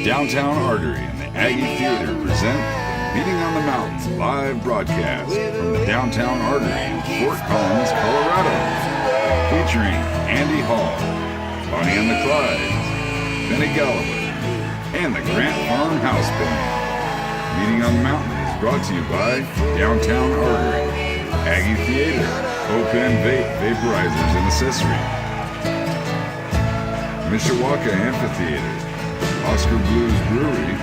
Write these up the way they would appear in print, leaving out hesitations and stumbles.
Downtown Artery and the Aggie Theater present Meeting on the Mountains live broadcast from the Downtown Artery in Fort Collins, Colorado, featuring Andy Hall, Bonnie and the Clydes, Benny Galloway, and the Grant Farm House Band. Meeting on the Mountain is brought to you by Downtown Artery, Aggie Theater, O.penVAPE, Vaporizers and Accessories, Mishawaka Amphitheatre, Oskar Brewery,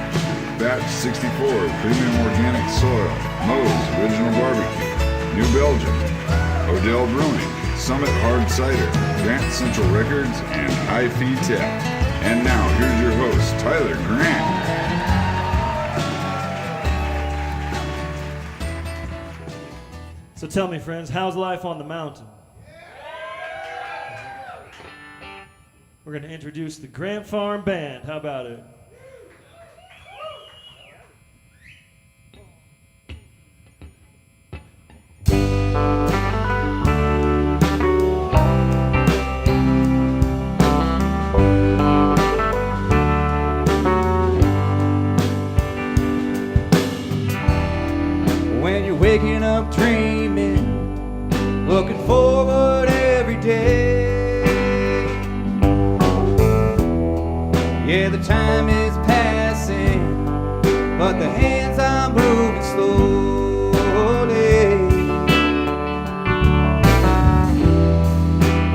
Batch 64, Premium Organic Soil, Moe's Original Barbecue, New Belgium, Odell Brewing, Summit Hard Cider, Grant Central Records, and Hyphytek. And now, here's your host, Tyler Grant. So tell me, friends, how's life on the mountain? We're going to introduce the Grant Farm Band. How about it? When you're waking up dreaming, looking forward every day. Yeah, the time is passing, but the hands are moving slowly.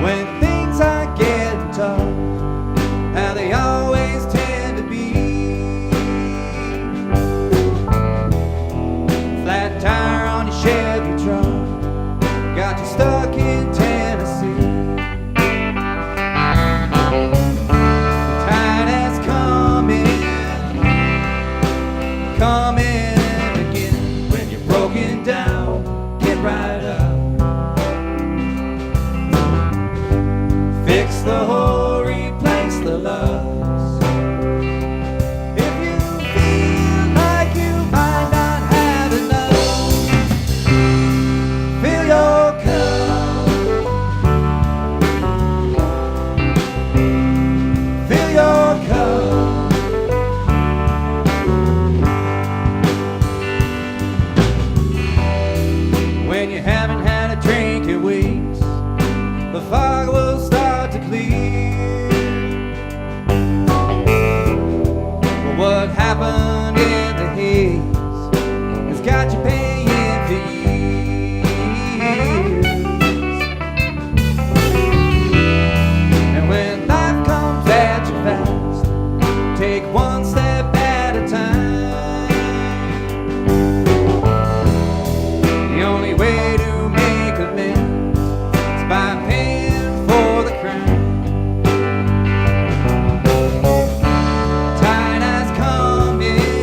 When things are getting tough, how they always tend to be. Flat tire on your Chevy truck got you stuck in Tennessee. Come in again when you're broken down, get right up. Fix the hole, replace the loves. If you feel like you might not have enough, fill your cup. Fill your cup. When you haven't had a drink in weeks, the fog will start to clear. But what happened in the haze has got you paying for years. And when life comes at you fast, take one step at a time. The only way to make amends is by paying for the crime. Tide has come in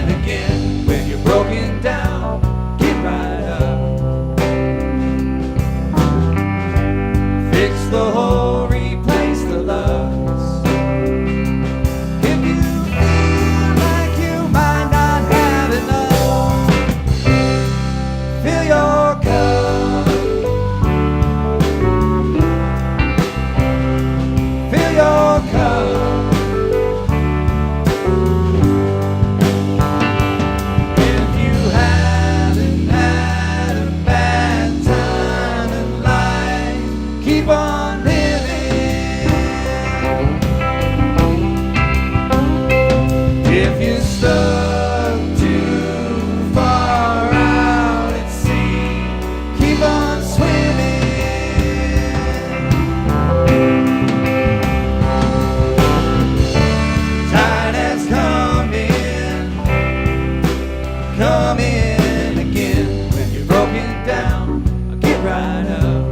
again. When you're broken down, get right up. Fix the hole, replace the loves. If you feel like you might not have enough, fill your cup. Fill your cup. If you haven't had a bad time in life, keep on living. If you're stuck too far out at sea, keep on swimming. Tide has come in again. When you're broken down, get right up.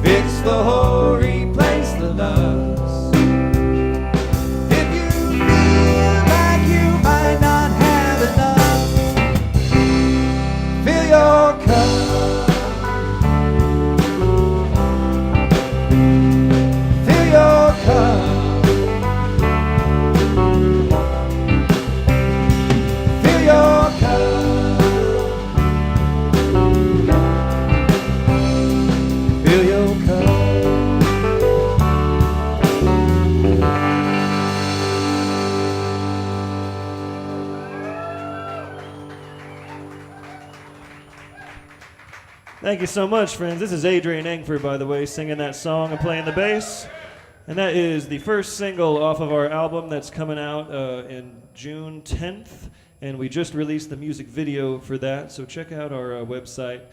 Fix the hole, replace the loves. If you feel like you might not have enough, fill your cup. Fill your cup. Fill your cup. Thank you so much, friends. This is Adrian Engford, by the way, singing that song and playing the bass. And that is the first single off of our album that's coming out in June 10th. And we just released the music video for that. So check out our website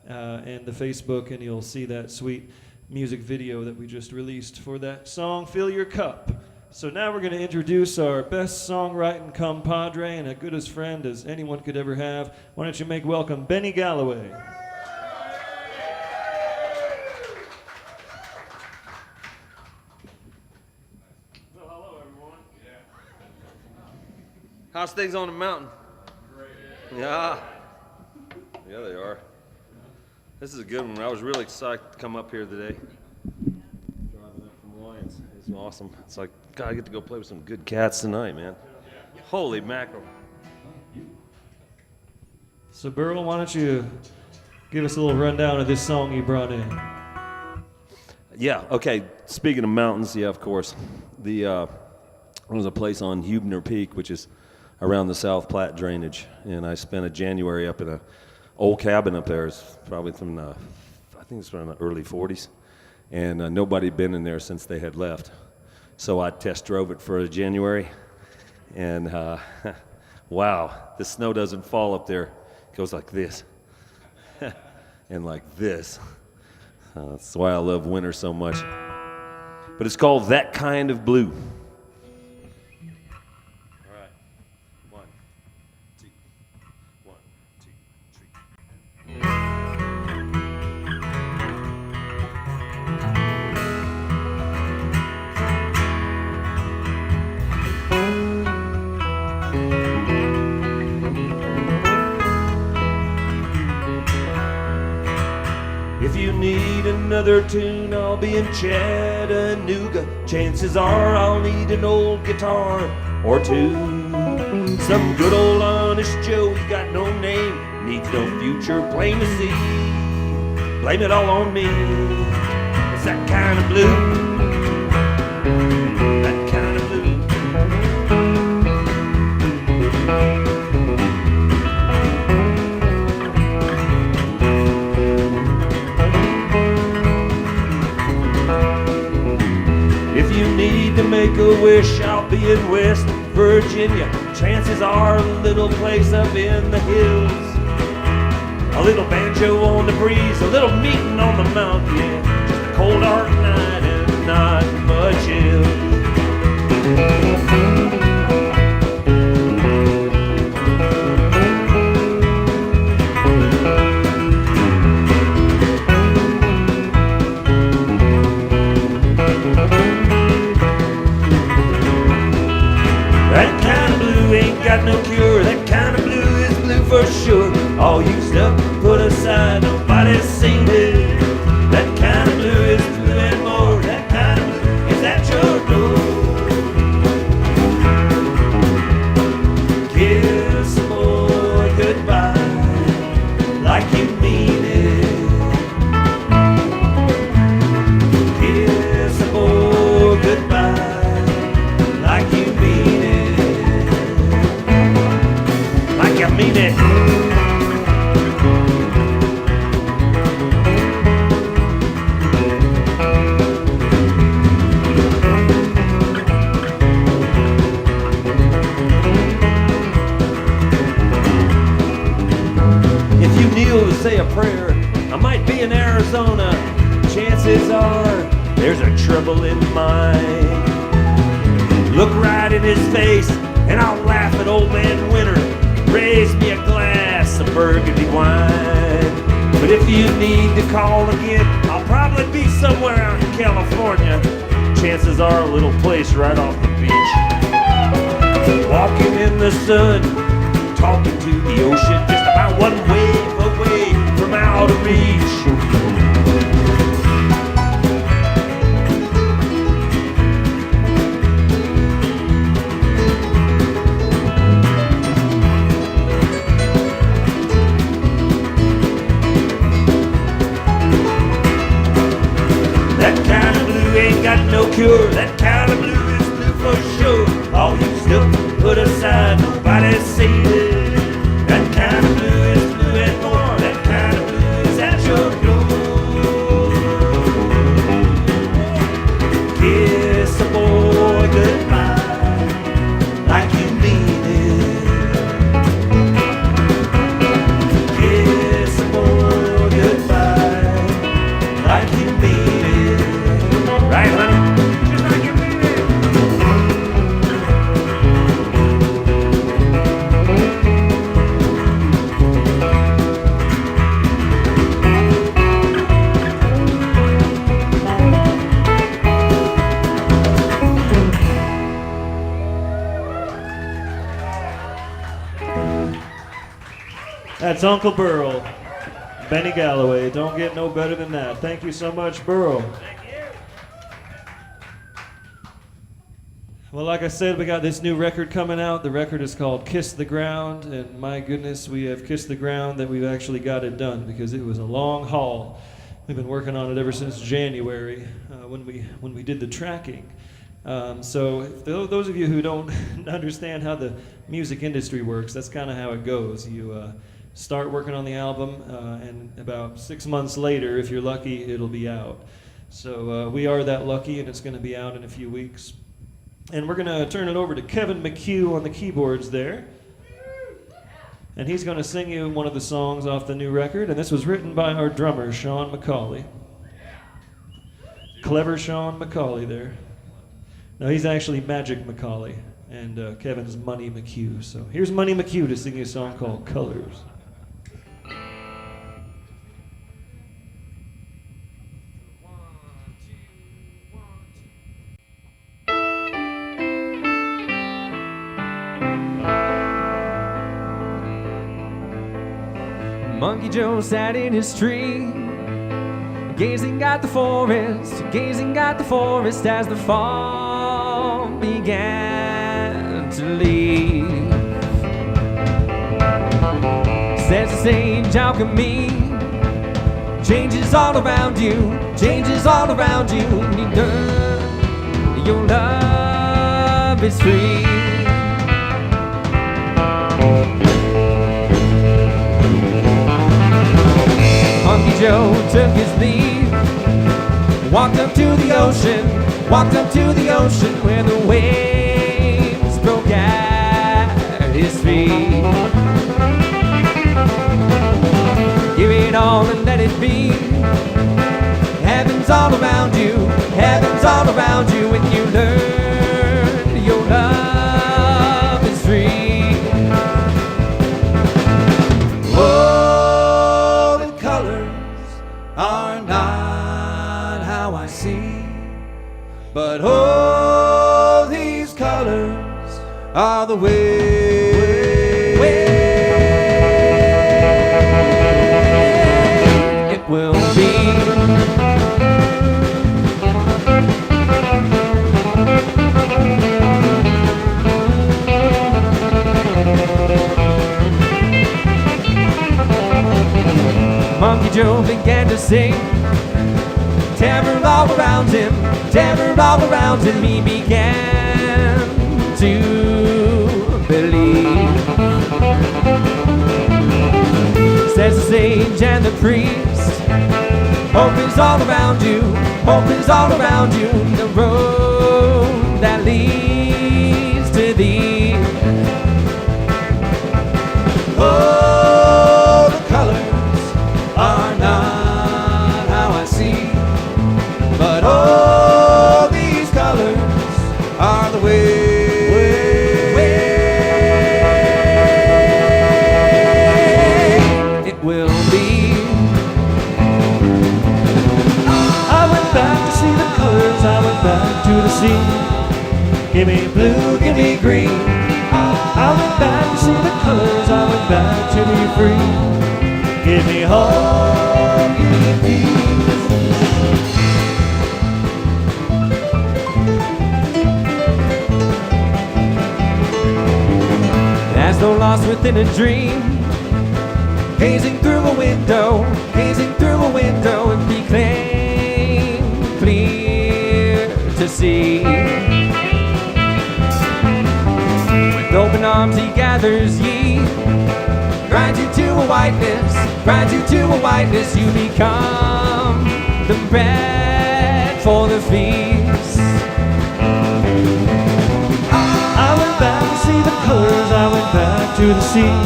and the Facebook, and you'll see that sweet music video that we just released for that song, Fill Your Cup. So now we're going to introduce our best songwriting compadre and a good as friend as anyone could ever have. Why don't you make welcome Benny Galloway. Well, hello, everyone. How's things on the mountain? Great. Yeah. Yeah, they are. This is a good one. I was really excited to come up here today. Driving up from Lyons. It's awesome. It's like, God, I get to go play with some good cats tonight, man. Holy mackerel. So, Burle, why don't you give us a little rundown of this song you brought in? Yeah, okay. Speaking of mountains, yeah, of course. There was a place on Huebner Peak, which is around the South Platte drainage, and I spent a January up in a old cabin up there. It's probably from the, I think it's from the early 40s, and nobody had been in there since they had left. So I test drove it for a January, and wow, the snow doesn't fall up there. It goes like this, and like this. That's why I love winter so much. But it's called That Kind of Blue. If you need another tune, I'll be in Chattanooga. Chances are I'll need an old guitar or two. Some good old honest Joe, he got no name, needs no future, plain to see. Blame it all on me, it's that kind of blue. That kind of blue. To make a wish, I'll be in West Virginia. Chances are a little place up in the hills. A little banjo on the breeze, a little meeting on the mountain, yeah. Just a cold dark night and not much else. That kind of blue ain't got no cure. That kind of blue is blue for sure. All used up, put aside, nobody's seen it. That kind of blue is blue and more. That kind of blue is at your door. Kiss some more goodbye, like you mean it. Kiss some more goodbye, like you mean it. I mean it. If you kneel to say a prayer, I might be in Arizona. Chances are there's a trouble in mind. Look right in his face and I'll laugh at old man Winter. Raise me a glass of burgundy wine. But if you need to call again, I'll probably be somewhere out in California. Chances are a little place right off the beach. Walking in the sun, talking to the ocean, just about one wave away from out of reach. No cure, that kind of blue is blue for sure. All you still put aside, nobody's seen it. That kind of blue is blue and more. That kind of blue is at your That's Uncle Burle, Benny Galloway. Don't get no better than that. Thank you so much, Burle. Well, like I said, we got this new record coming out. The record is called Kiss the Ground, and my goodness, we have kissed the ground that we've actually got it done because it was a long haul. We've been working on it ever since January when we did the tracking. So if those of you who don't understand how the music industry works, that's kind of how it goes. You start working on the album, and about 6 months later, if you're lucky, it'll be out. So we are that lucky, and it's going to be out in a few weeks. And we're going to turn it over to Kevin McHugh on the keyboards there. And he's going to sing you one of the songs off the new record. And this was written by our drummer, Sean McCauley. Clever Sean McCauley there. No, he's actually Magic McCauley. And Kevin's Money McHugh. So here's Money McHugh to sing you a song called Colors. Monkey Joe sat in his tree, gazing at the forest as the fall began to leave. Says the sage alchemy, changes all around you, and you learn your love is free. Monkey Joe took his leave, walked up to the ocean where the waves broke at his feet. Give it all and let it be. Heaven's all around you, and you learn your love is free. Are not how I see, but oh, these colors are the way it will be. Monkey Joe began to sing, terror all around him, he began to believe. Says the sage and the priest, hope is all around you, the road that leads to thee. Oh, the colors are not how I see, but all these colors are the way it will be. I went back to see the colors, I went back to the sea. Give me blue, give me green. I went back to see the colors, I went back to be free. Give me hope, give me peace. As though lost within a dream, gazing through a window, it became clear to see. With open arms he gathers ye, grinds you to a whiteness, you become the bread for the feast. I went back to see the colors, I went back to the sea.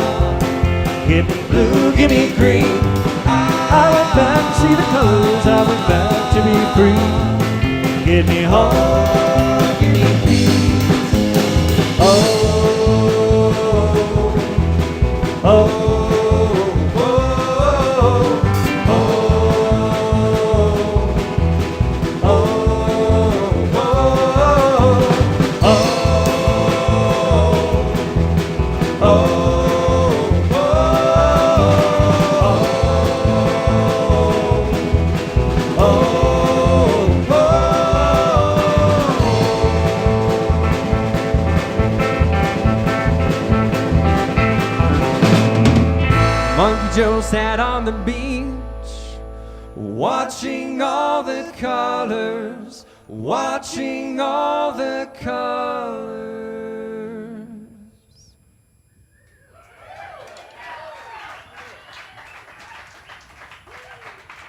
Give me blue, give me green. I went back to see the colors, I went back to be free. Give me hope, give me peace. Oh, oh. Oh Joe sat on the beach, watching all the colors, watching all the colors.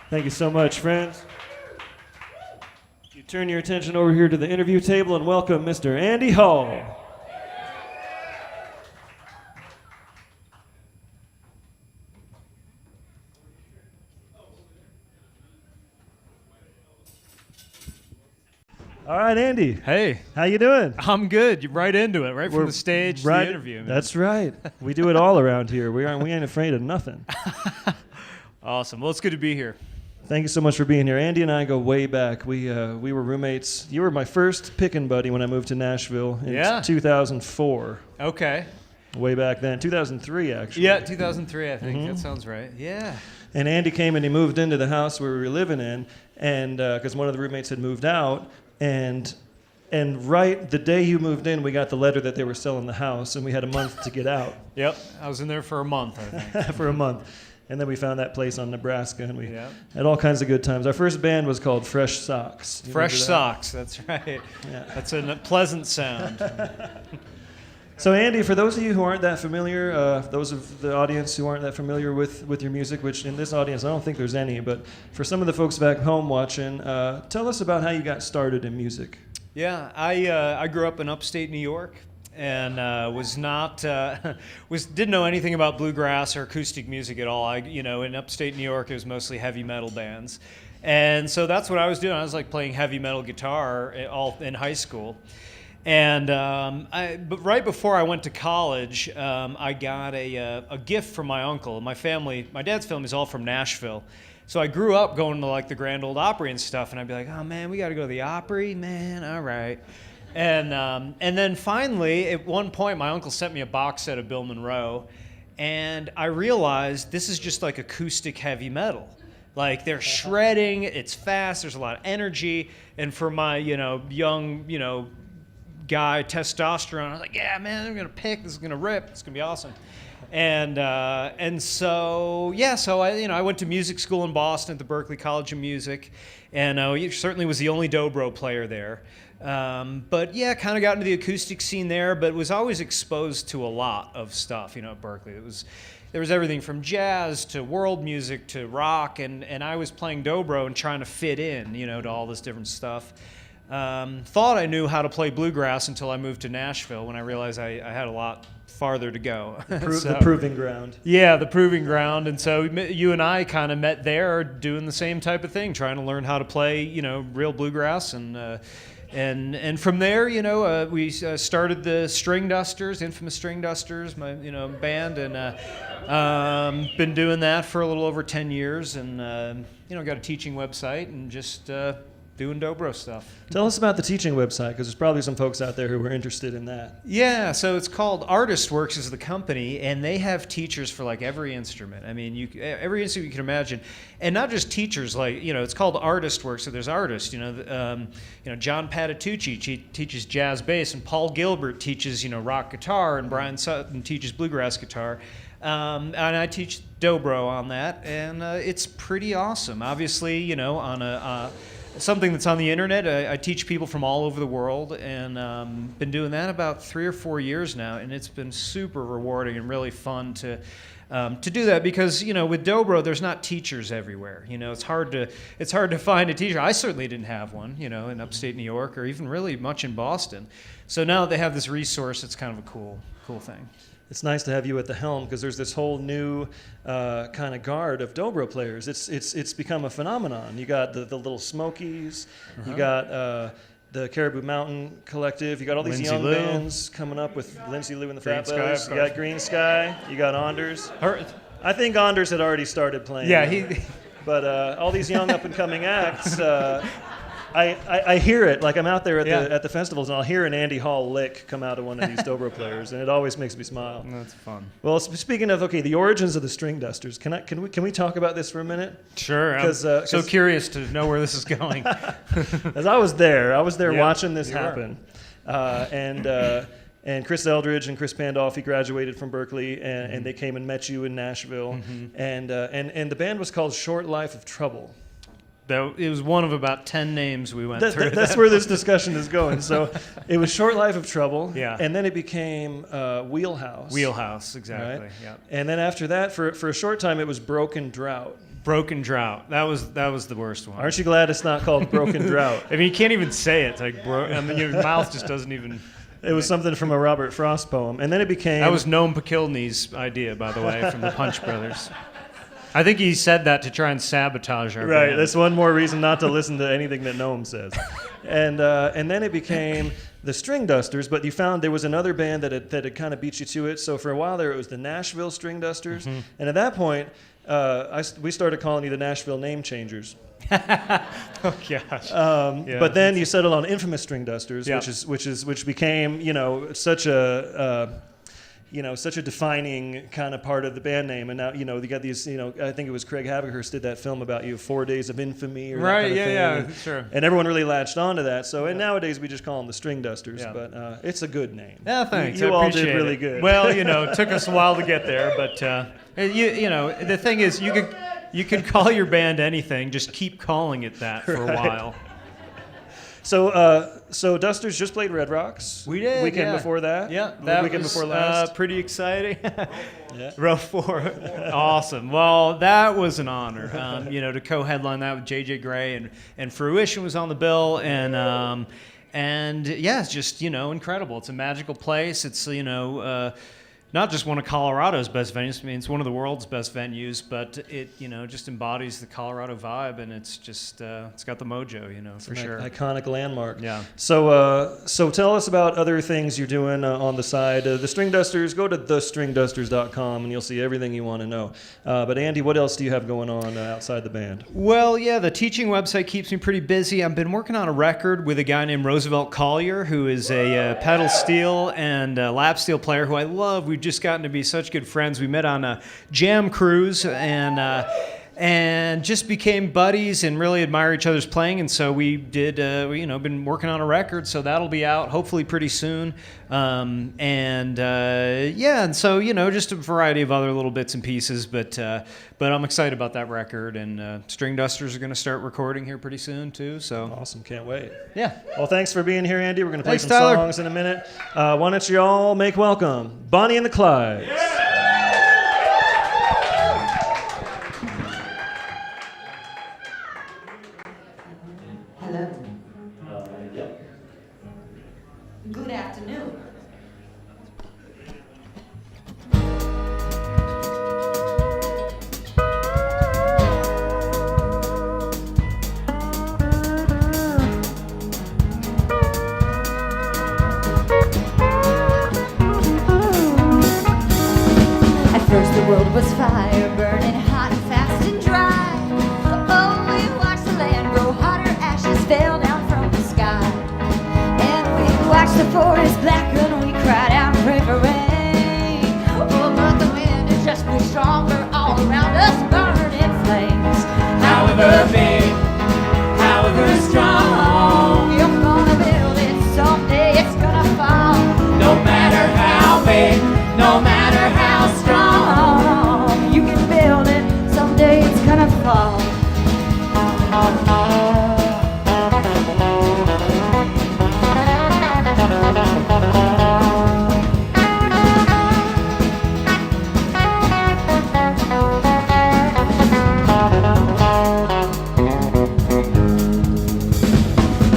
Thank you so much, friends. You turn your attention over here to the interview table and welcome Mr. Andy Hall. All right, Andy. Hey, How you doing? I'm good. You're right into it, right from the stage to the interview. Man. That's right. We do it all around here. We ain't afraid of nothing. Awesome. Well, it's good to be here. Thank you so much for being here. Andy and I go way back. We were roommates. You were my first pickin' buddy when I moved to Nashville in 2004. Okay. Way back then, 2003 actually. Yeah, 2003, I think. That sounds right. Yeah. And Andy came and he moved into the house where we were living in, and because one of the roommates had moved out, and right the day you moved in, we got the letter that they were selling the house, and we had a month to get out. Yep. I was in there for a month, I think. For a month. And then we found that place on Nebraska, and we had all kinds of good times. Our first band was called Fresh Socks. Fresh Socks, that's right. Yeah. That's a pleasant sound. So, Andy, for those of you who aren't that familiar, those of the audience who aren't that familiar with your music, which in this audience I don't think there's any, but for some of the folks back home watching, tell us about how you got started in music. Yeah, I grew up in upstate New York. And didn't know anything about bluegrass or acoustic music at all. In upstate New York, it was mostly heavy metal bands, and so that's what I was doing. I was like playing heavy metal guitar all in high school, and but right before I went to college, I got a gift from my uncle. My dad's family is all from Nashville. So I grew up going to like the Grand Ole Opry and stuff, and I'd be like, oh man, we got to go to the Opry, man, all right. And then finally, at one point, my uncle sent me a box set of Bill Monroe, and I realized this is just like acoustic heavy metal. Like they're shredding, it's fast, there's a lot of energy, and for my young guy testosterone, I was like, yeah man, I'm gonna pick, this is gonna rip, it's gonna be awesome. So I went to music school in Boston at the Berklee College of Music, and he certainly was the only dobro player there. But yeah, kind of got into the acoustic scene there, but was always exposed to a lot of stuff, at Berklee. There was everything from jazz to world music to rock, and I was playing dobro and trying to fit in, to all this different stuff. Thought I knew how to play bluegrass until I moved to Nashville when I realized I had a lot farther to go. The proving ground. Yeah, the proving ground. And so you and I kind of met there doing the same type of thing, trying to learn how to play, real bluegrass. And from there, we started the Stringdusters, infamous Stringdusters, my band, and been doing that for a little over 10 years, and got a teaching website and just doing dobro stuff. Tell us about the teaching website, because there's probably some folks out there who are interested in that. Yeah, so it's called ArtistWorks is the company, and they have teachers for like every instrument. I mean, every instrument you can imagine, and not just teachers. Like it's called ArtistWorks, so there's artists. John Patitucci teaches jazz bass, and Paul Gilbert teaches rock guitar, and Brian Sutton teaches bluegrass guitar. And I teach dobro on that, and it's pretty awesome. Obviously, on something that's on the internet. I teach people from all over the world, and been doing that about 3 or 4 years now, and it's been super rewarding and really fun to do that, because with dobro there's not teachers everywhere. It's hard to find a teacher. I certainly didn't have one, in upstate New York or even really much in Boston. So now that they have this resource, it's kind of a cool thing. It's nice to have you at the helm, because there's this whole new kind of guard of dobro players. It's become a phenomenon. You got the Little Smokies, you got the Caribou Mountain Collective, you got all these Lindsay young Lou. bands coming up with Lindsay Lou and the Green Fat Sky, Boys. of You course. got Green Sky, you got Anders. I think Anders had already started playing. Yeah, But all these young up and coming acts. I hear it, like I'm out there at the festivals, and I'll hear an Andy Hall lick come out of one of these dobro players, and it always makes me smile. That's fun. Well, speaking of the origins of the Stringdusters, can we talk about this for a minute? Sure. I'm so curious to know where this is going. As I was there Yeah, watching this you were. happen, and And Chris Eldridge and Chris Pandolfi graduated from Berkeley, and they came and met you in Nashville. And the band was called Short Life of Trouble. It was one of about 10 names we went through. That's where this discussion is going. So it was Short Life of Trouble, Yeah. and then it became Wheelhouse. Wheelhouse, exactly. Right? Yeah. And then after that, for a short time, it was Broken Drought. Broken Drought. That was the worst one. Aren't you glad it's not called Broken Drought? I mean, you can't even say it. It's like I mean, your mouth just doesn't even. It was something from a Robert Frost poem, and then it became. That was Noam Pakilny's idea, by the way, from the Punch Brothers. I think he said that to try and sabotage our right. band. That's one more reason not to listen to anything that Noam says. And then it became the Stringdusters, but you found there was another band that had kind of beat you to it. So for a while there, it was the Nashville Stringdusters, and at that point, we started calling you the Nashville Name Changers. Oh gosh. Yeah. But then you settled on Infamous Stringdusters, Yeah. which became such a such a defining kind of part of the band name. And now you got these I think it was Craig Haverhurst did that film about 4 Days of Infamy or that Right, kind of yeah, thing. yeah, sure. And everyone really latched onto that. So and nowadays we just call them the Stringdusters, Yeah. but it's a good name. Yeah, thanks. You I all appreciate did really it. good. Well, it took us a while to get there, but the thing is, you could call your band anything. Just keep calling it that for a while. So Dusters just played Red Rocks. We did. Weekend yeah. before that. Yeah, The that weekend was before last. pretty exciting. Yeah. Row 4, awesome. Well, that was an honor. To co-headline that with JJ Gray and Fruition was on the bill, and yeah, it's just incredible. It's a magical place. It's not just one of Colorado's best venues. I mean, it's one of the world's best venues, but it just embodies the Colorado vibe, and it's just it's got the mojo, for sure. Iconic landmark. Yeah. So tell us about other things you're doing on the side. The Stringdusters, go to thestringdusters.com and you'll see everything you want to know. But Andy, what else do you have going on outside the band? Well, yeah, the teaching website keeps me pretty busy. I've been working on a record with a guy named Roosevelt Collier, who is a pedal steel and lap steel player who I love. We've just gotten to be such good friends. We met on a jam cruise and just became buddies and really admire each other's playing. And so we did, been working on a record, so that'll be out hopefully pretty soon. And so just a variety of other little bits and pieces. But I'm excited about that record. And Stringdusters are going to start recording here pretty soon too. So Awesome, can't wait. yeah. Well, thanks for being here, Andy. We're going to play Thanks, some Tyler. songs in a minute. Why don't you all make welcome Bonnie and the Clydes. Hello. Good afternoon. At first the world was fire, burning hot and fast and dry. Oh, we watched the land grow hotter, ashes fell down from the sky. And we watched the forest blacken, we cried out and prayed for rain. Oh, but the wind had just grew stronger, all around us burning flames. However big, however strong, you're gonna build it someday, it's gonna fall. No matter how big, no matter how strong, you can build it, someday it's gonna fall.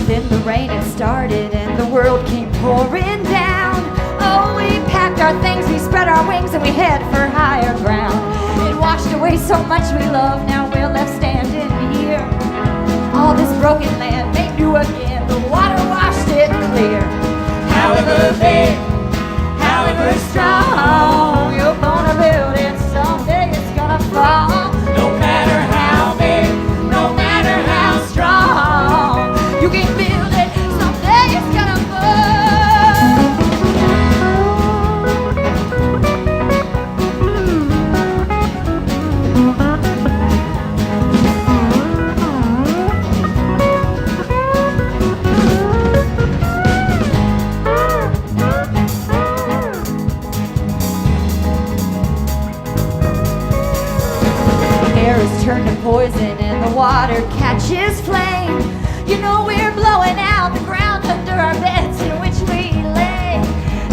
Then the rain had started and the world came pouring down. Oh, we packed our things, we spread our wings and we head for higher ground. It washed away so much we love, now we're left standing here. All this broken land made new again, the water washed it clear. However big, however strong, you're gonna build it, someday it's gonna fall. No matter how big, no matter how strong, you can build it, someday it's gonna fall. poison and the water catches flame. You know we're blowing out the ground under our beds in which we lay.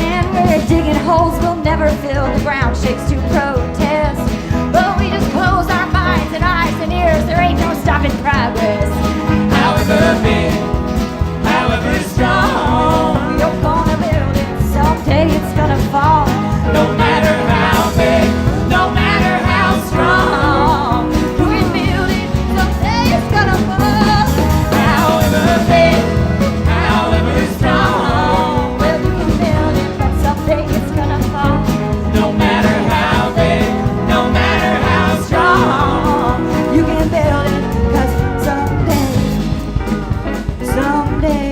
And we're digging holes we'll never fill, the ground shakes to protest. But we just close our minds and eyes and ears, there ain't no stopping progress. However big, however strong, you're gonna build it, someday it's gonna fall. No matter how big, no matter how strong, you can build it, someday it's gonna fall. However big, however strong, well you can build it, but someday it's gonna fall. No matter how big, no matter how strong, you can build it, 'cause someday, someday,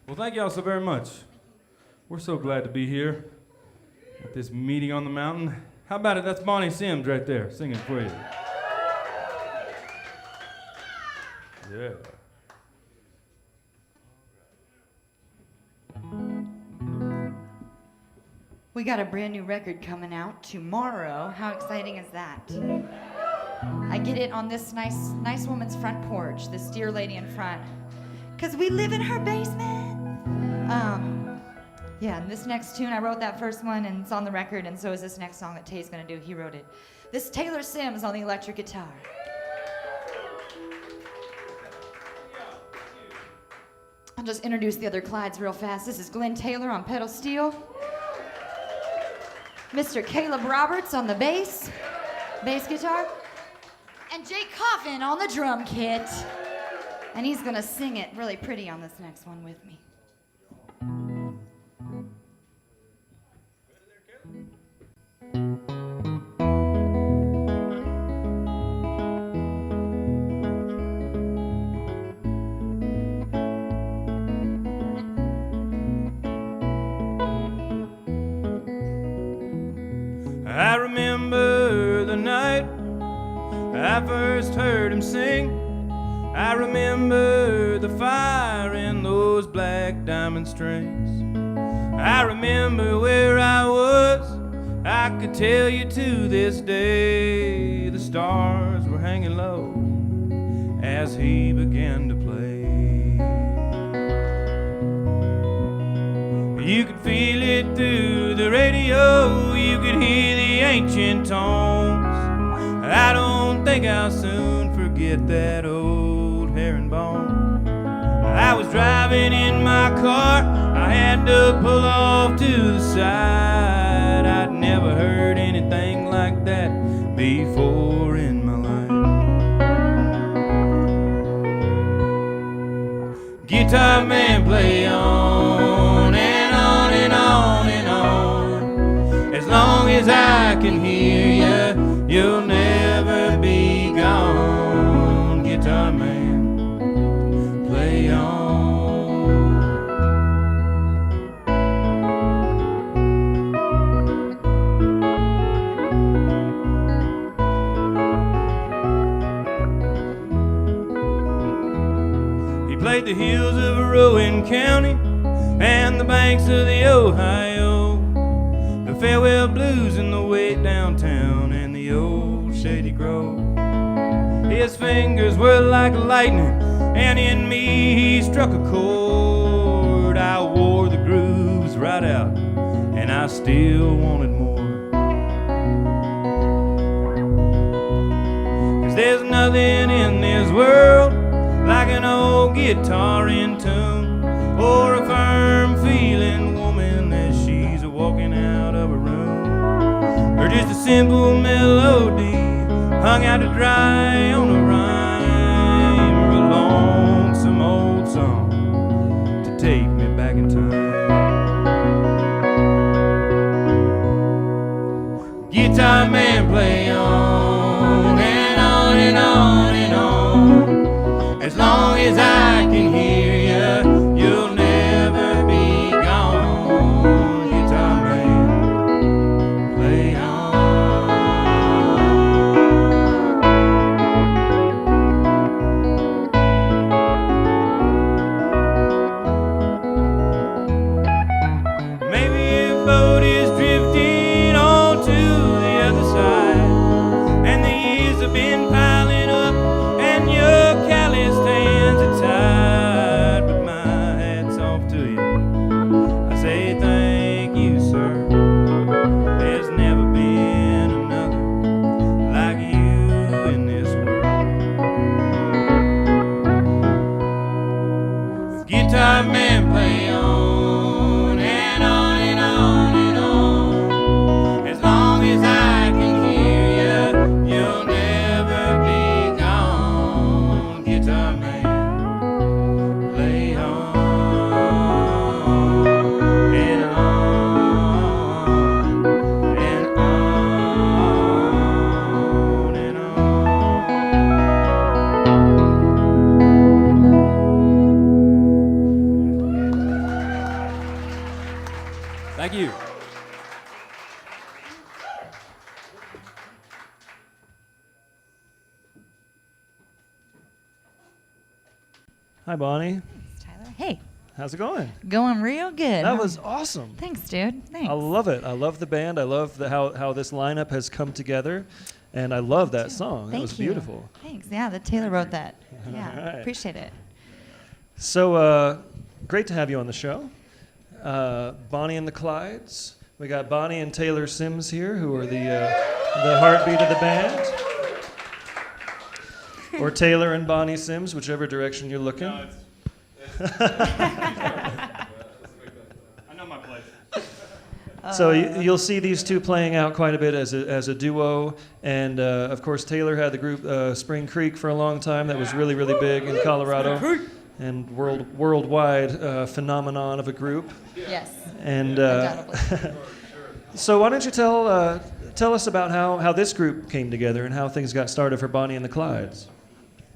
Well, thank y'all so very much. We're so glad to be here at this meeting on the mountain. How about it? That's Bonnie Sims right there singing for you. Yeah. we got a brand new record coming out tomorrow. How exciting is that? I get it on this nice woman's front porch, this dear lady in front, 'cause we live in her basement. Yeah, and this next tune, I wrote that first one and it's on the record, and so is this next song that Tay's gonna do. He wrote it. This is Taylor Sims on the electric guitar. I'll just introduce the other Clydes real fast. This is Glenn Taylor on pedal steel. Mr. Caleb Roberts on the bass guitar. And Jake Coffin on the drum kit. And he's gonna sing it really pretty on this next one with me. I remember the night I first heard him sing. I remember the fire in those black diamond strings. I remember where I was. I could tell you to this day the stars were hanging low as he began to play. You could feel it through the radio, you could hear the ancient tones. I don't think I'll soon forget that old herringbone. I was driving in my car, I had to pull off to the side. I'd never heard anything like that before in my life. Guitar man, play on and on and on and on. As long as I can hear you, you'll never be gone. Guitar man, play on. He played the hills of Rowan County and the banks of the Ohio, the farewell blues and the way downtown and the old shady grove. His fingers were like lightning, and in me he struck a chord. I wore the grooves right out, and I still wanted more. There's nothing in this world like an old guitar in tune, or a firm feeling woman as she's walking out of a room, or just a simple melody hung out to dry on a rhyme, or a lonesome old song to take me back in time. Guitar man, play on and on and on and on. As long as I can hear you, you'll never be gone. Guitar man, play on. Maybe your boat is drifting on to the other side, and the years have been piling up, and your calloused hands are tied. But my hat's off to you. I say thank you, sir. There's never been another like you in this world. Guitar man, play on and on and on and on. As long as I can hear you, you'll never be gone. Guitar man, play on and on and on and on. Thank you. Hi, Bonnie. Tyler. Hey, How's it going? going real good. That was awesome. Thanks, dude. Thanks. I love it. I love the band. I love how this lineup has come together, and I love that song. That Thank was you. beautiful. Thanks. Yeah, that Taylor wrote that. Yeah, All right. appreciate it. So great to have you on the show. Bonnie and the Clydes. We got Bonnie and Taylor Sims here, who are the heartbeat of the band. Or Taylor and Bonnie Sims, whichever direction you're looking. No, I know my place. So you'll see these two playing out quite a bit as a duo, and of course Taylor had the group Spring Creek for a long time. That was really big in Colorado, and worldwide phenomenon of a group. Yes. And Undoubtedly. so why don't you tell us about how this group came together and how things got started for Bonnie and the Clydes?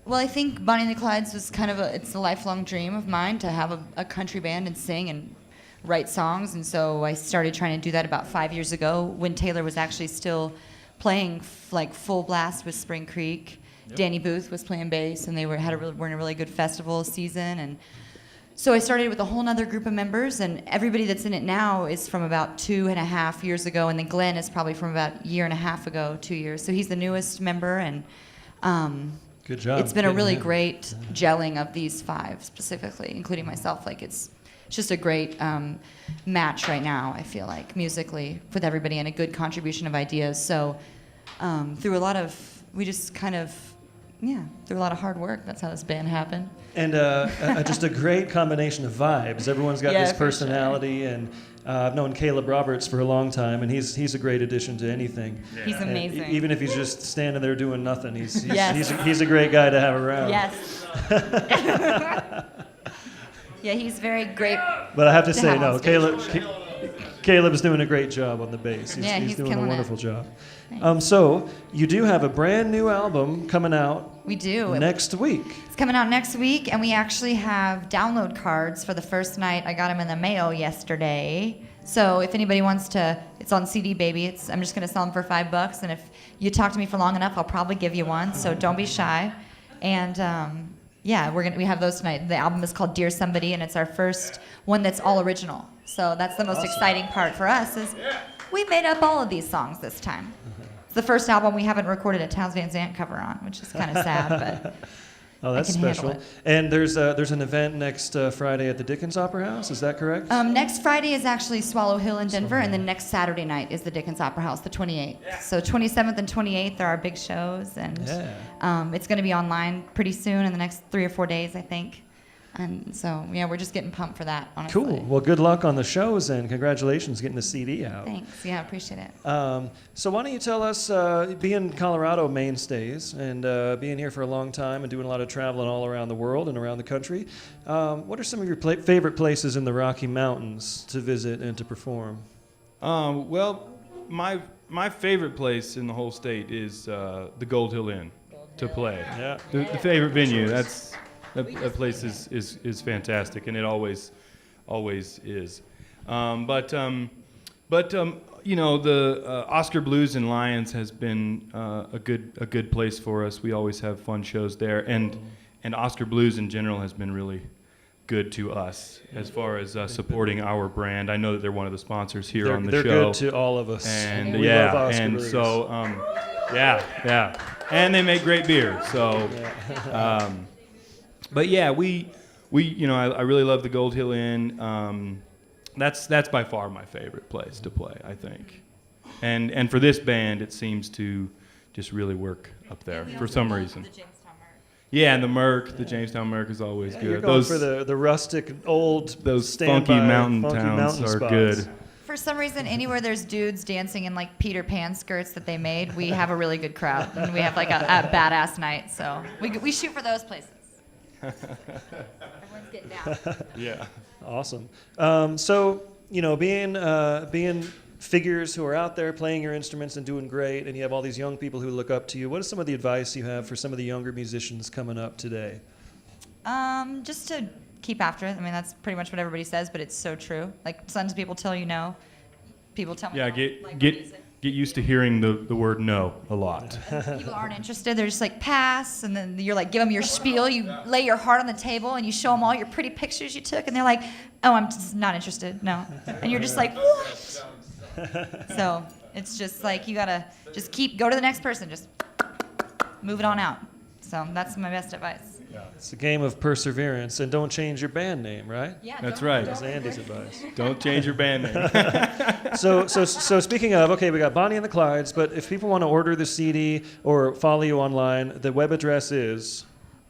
Well, I think Bonnie and the Clydes was kind of it's a lifelong dream of mine to have a country band and sing and write songs, and so I started trying to do that about 5 years ago when Taylor was actually still playing like full blast with Spring Creek. Yep. Danny Booth was playing bass, and they were in a really good festival season, and so I started with a whole other group of members, and everybody that's in it now is from about 2.5 years ago, and then Glenn is probably from about 1.5 years ago, 2 years. So he's the newest member, and Good job. it's been a getting really him. great gelling of these five specifically, including myself. Like it's just a great match right now, I feel like, musically, with everybody, and a good contribution of ideas. So through a lot of hard work, that's how this band happened. And just a great combination of vibes. Everyone's got Yeah, this for personality, and I've known Caleb Roberts for a long time, and he's a great addition to anything. He's And amazing. even if he's just standing there doing nothing, he's Yes. he's a great guy to have around. Yes. Yeah, he's very great. But I have to To say, have no, on stage. Caleb's doing a great job on the bass. Yeah, he's doing a killing it. wonderful job. Thanks. So you do have a brand new album coming out We do. next week. It's coming out next week, and we actually have download cards for the first night. I got them in the mail yesterday. So if anybody wants to, it's on CD, baby. I'm just going to sell them for $5, and if you talk to me for long enough, I'll probably give you one. So don't be shy. And yeah, we have those tonight. The album is called Dear Somebody, and it's our first one that's all original. So that's the most exciting part for us is we made up all of these songs this time. It's the first album we haven't recorded a Townes Van Zandt cover on, which is kind of sad, but Oh, that's I can handle special. And there's an event next Friday at the Dickens Opera House. Is that correct? Next Friday is actually Swallow Hill in Denver, and then next Saturday night is the Dickens Opera House, the 28th. Yeah. So 27th and 28th are our big shows, and it's going to be online pretty soon in the next 3 or 4 days, I think. And so, yeah, we're just getting pumped for that, honestly. Cool. Well, good luck on the shows, and congratulations getting the CD out. Thanks. Yeah, I appreciate it. So why don't you tell us, being Colorado mainstays and being here for a long time and doing a lot of traveling all around the world and around the country, what are some of your favorite places in the Rocky Mountains to visit and to perform? Well, my favorite place in the whole state is the Gold Hill Inn to play. Yeah. The favorite venue. That place is fantastic, and it always is. But you know, the Oskar Blues and Lions has been a good place for us. We always have fun shows there, and Oskar Blues in general has been really good to us as far as supporting our brand. I know that they're one of the sponsors here on the show. They're good to all of us. And we love Oskar and Blues. so and they make great beer. So. But yeah, we you know, I really love the Gold Hill Inn. That's by far my favorite place to play, I think. And for this band, it seems to just really work up there for some reason. Yeah, and the Jamestown Merc is always good. You're going for the rustic, old, those funky mountain towns are spots. good. For some reason, anywhere there's dudes dancing in like Peter Pan skirts that they made, we have a really good crowd, and we have like a badass night. So we shoot for those places. Everyone's getting down. Yeah. Awesome. So, you know, being figures who are out there playing your instruments and doing great, and you have all these young people who look up to you, what is some of the advice you have for some of the younger musicians coming up today? Just to keep after it. I mean, that's pretty much what everybody says, but it's so true. Like, sometimes people tell you no. People tell me Yeah, no. get used to hearing the word no a lot. People aren't interested. They're just like, pass. And then you're like, give them your spiel. You lay your heart on the table and you show them all your pretty pictures you took. And they're like, oh, I'm just not interested. No. And you're just like, what? So it's just like, you got to just go to the next person. Just move it on out. So that's my best advice. It's a game of perseverance, and don't change your band name, right? Yeah, That's right. That's Andy's advice. Don't change your band name. So speaking of, okay, we got Bonnie and the Clydes, but if people want to order the CD or follow you online, the web address is?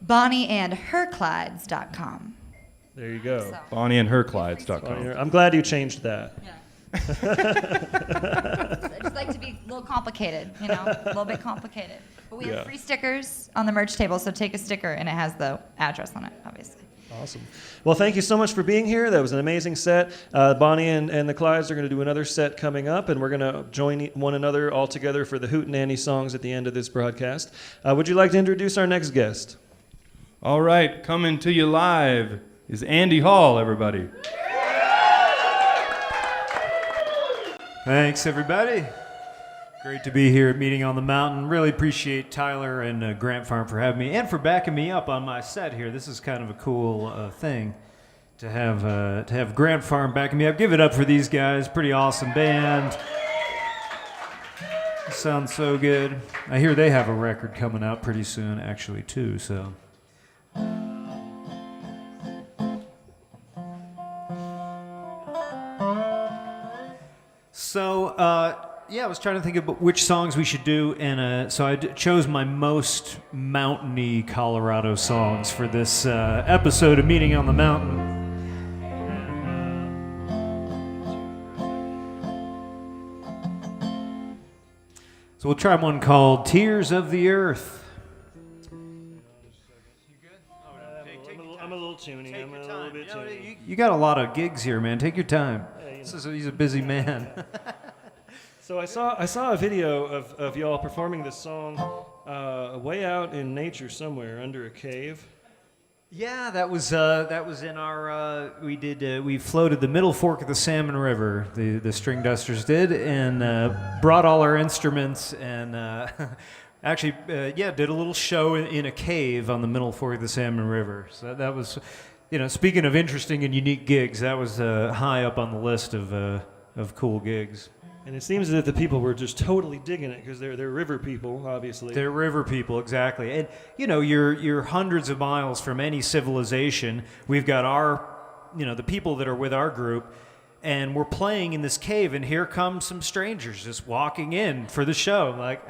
BonnieandHerClydes.com. There you go. So. BonnieandHerClydes.com. I'm glad you changed that. Yeah. I just like to be a little complicated, you know, a little bit complicated. But we have free stickers on the merch table, so take a sticker, and it has the address on it, obviously. Awesome. Well, thank you so much for being here. That was an amazing set. Bonnie and the Clydes are going to do another set coming up, and we're going to join one another all together for the Hootenanny songs at the end of this broadcast. Would you like to introduce our next guest? All right, coming to you live is Andy Hall, everybody. Thanks, everybody. Great to be here at Meeting on the Mountain. Really appreciate Tyler and Grant Farm for having me and for backing me up on my set here. This is kind of a cool thing to have Grant Farm backing me up. Give it up for these guys. Pretty awesome band. Sounds so good. I hear they have a record coming out pretty soon, actually, too. So. Yeah, I was trying to think about which songs we should do, and so I chose my most mountainy Colorado songs for this episode of Meeting on the Mountain. So we'll try one called Tears of the Earth. I'm a little tuning. I'm a little bit tuning. You got a lot of gigs here, man. Take your time. He's a busy man. So I saw a video of y'all performing this song way out in nature somewhere under a cave. Yeah, that was in our we floated the middle fork of the Salmon River. The Stringdusters did, and brought all our instruments and actually did a little show in a cave on the middle fork of the Salmon River. So that was, you know, speaking of interesting and unique gigs, that was high up on the list of cool gigs. And it seems as if the people were just totally digging it because they're river people, obviously. They're river people, exactly. And, you know, you're hundreds of miles from any civilization. We've got our, you know, the people that are with our group, and we're playing in this cave, and here come some strangers just walking in for the show. Like,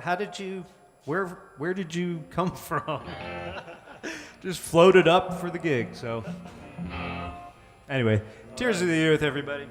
where did you come from? Just floated up for the gig, so. Anyway, Tears of the Earth, everybody.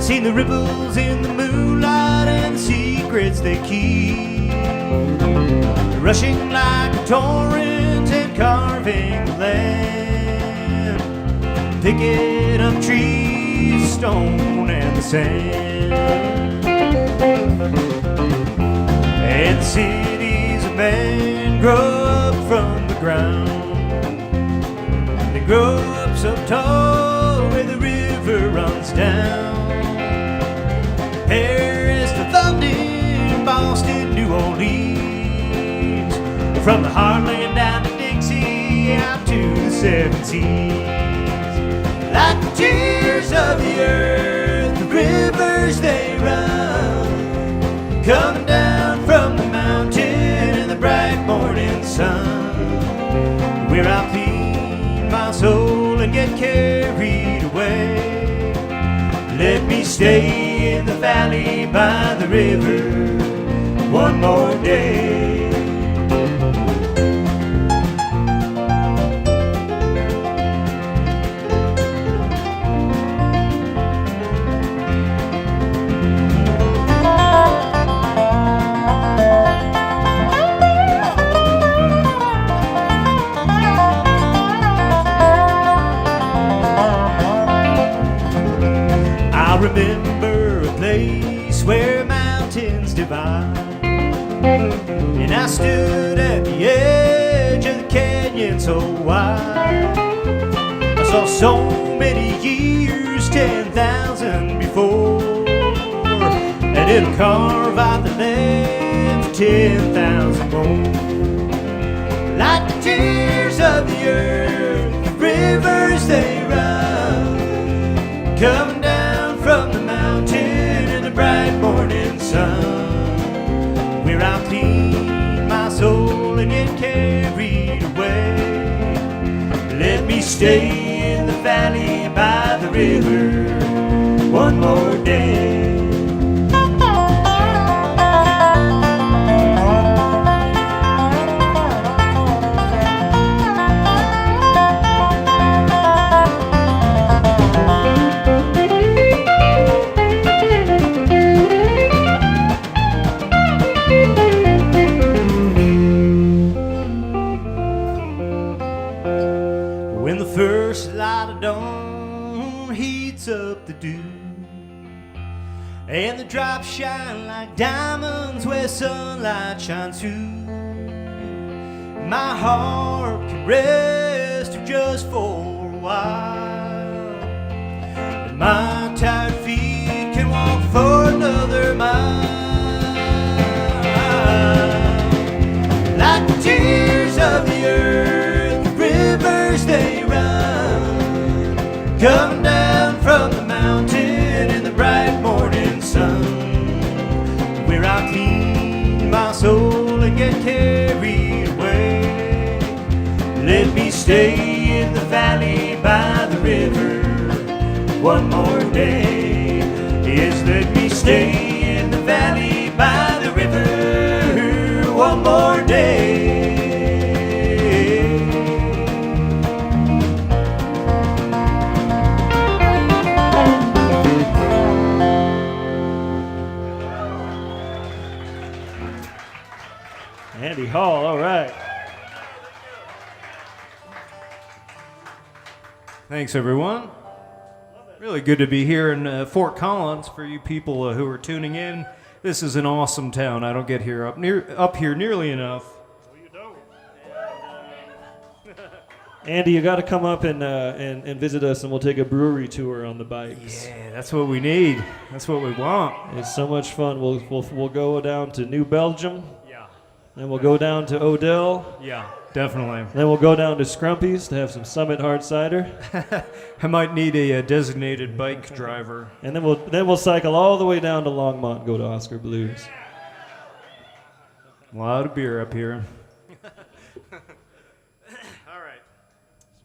Seen the ripples in the moonlight and the secrets they keep, rushing like a torrent and carving the land, picking up trees, stone and the sand. And the cities of man grow up from the ground, they grow up so tall where the river runs down. Paris to London, Boston, New Orleans, from the heartland down to Dixie, out to the seven seas. Like the tears of the earth, the rivers they run, coming down from the mountain in the bright morning sun. Where I clean my soul and get carried away. Let me stay in the valley by the river one more day. Remember a place where mountains divide, and I stood at the edge of the canyon so wide. I saw so many years, 10,000 before, and it'll carve out the land for 10,000 more. Like the tears of the earth, the rivers they run, coming down from the mountain in the bright morning sun, where I'll clean my soul and get carried away. Let me stay in the valley by the river one more day. Up the dew, and the drops shine like diamonds where sunlight shines through. My heart can rest just for a while, and my tired feet can walk for another mile. Like the tears of the earth, the rivers they run, coming down from the mountain in the bright morning sun, where I clean my soul and get carried away. Let me stay in the valley by the river one more day. Yes, let me stay in the valley by the river one more day. Andy Hall, all right. Thanks, everyone. Really good to be here in Fort Collins for you people who are tuning in. This is an awesome town. I don't get here up here nearly enough. Andy, you got to come up and visit us, and we'll take a brewery tour on the bikes. Yeah, that's what we need. That's what we want. It's so much fun. We'll go down to New Belgium. Yeah. Then we'll go down to Odell. Yeah, definitely. Then we'll go down to Scrumpy's to have some Summit hard cider. I might need a designated bike driver. And then we'll cycle all the way down to Longmont and go to Oskar Blues. A lot of beer up here.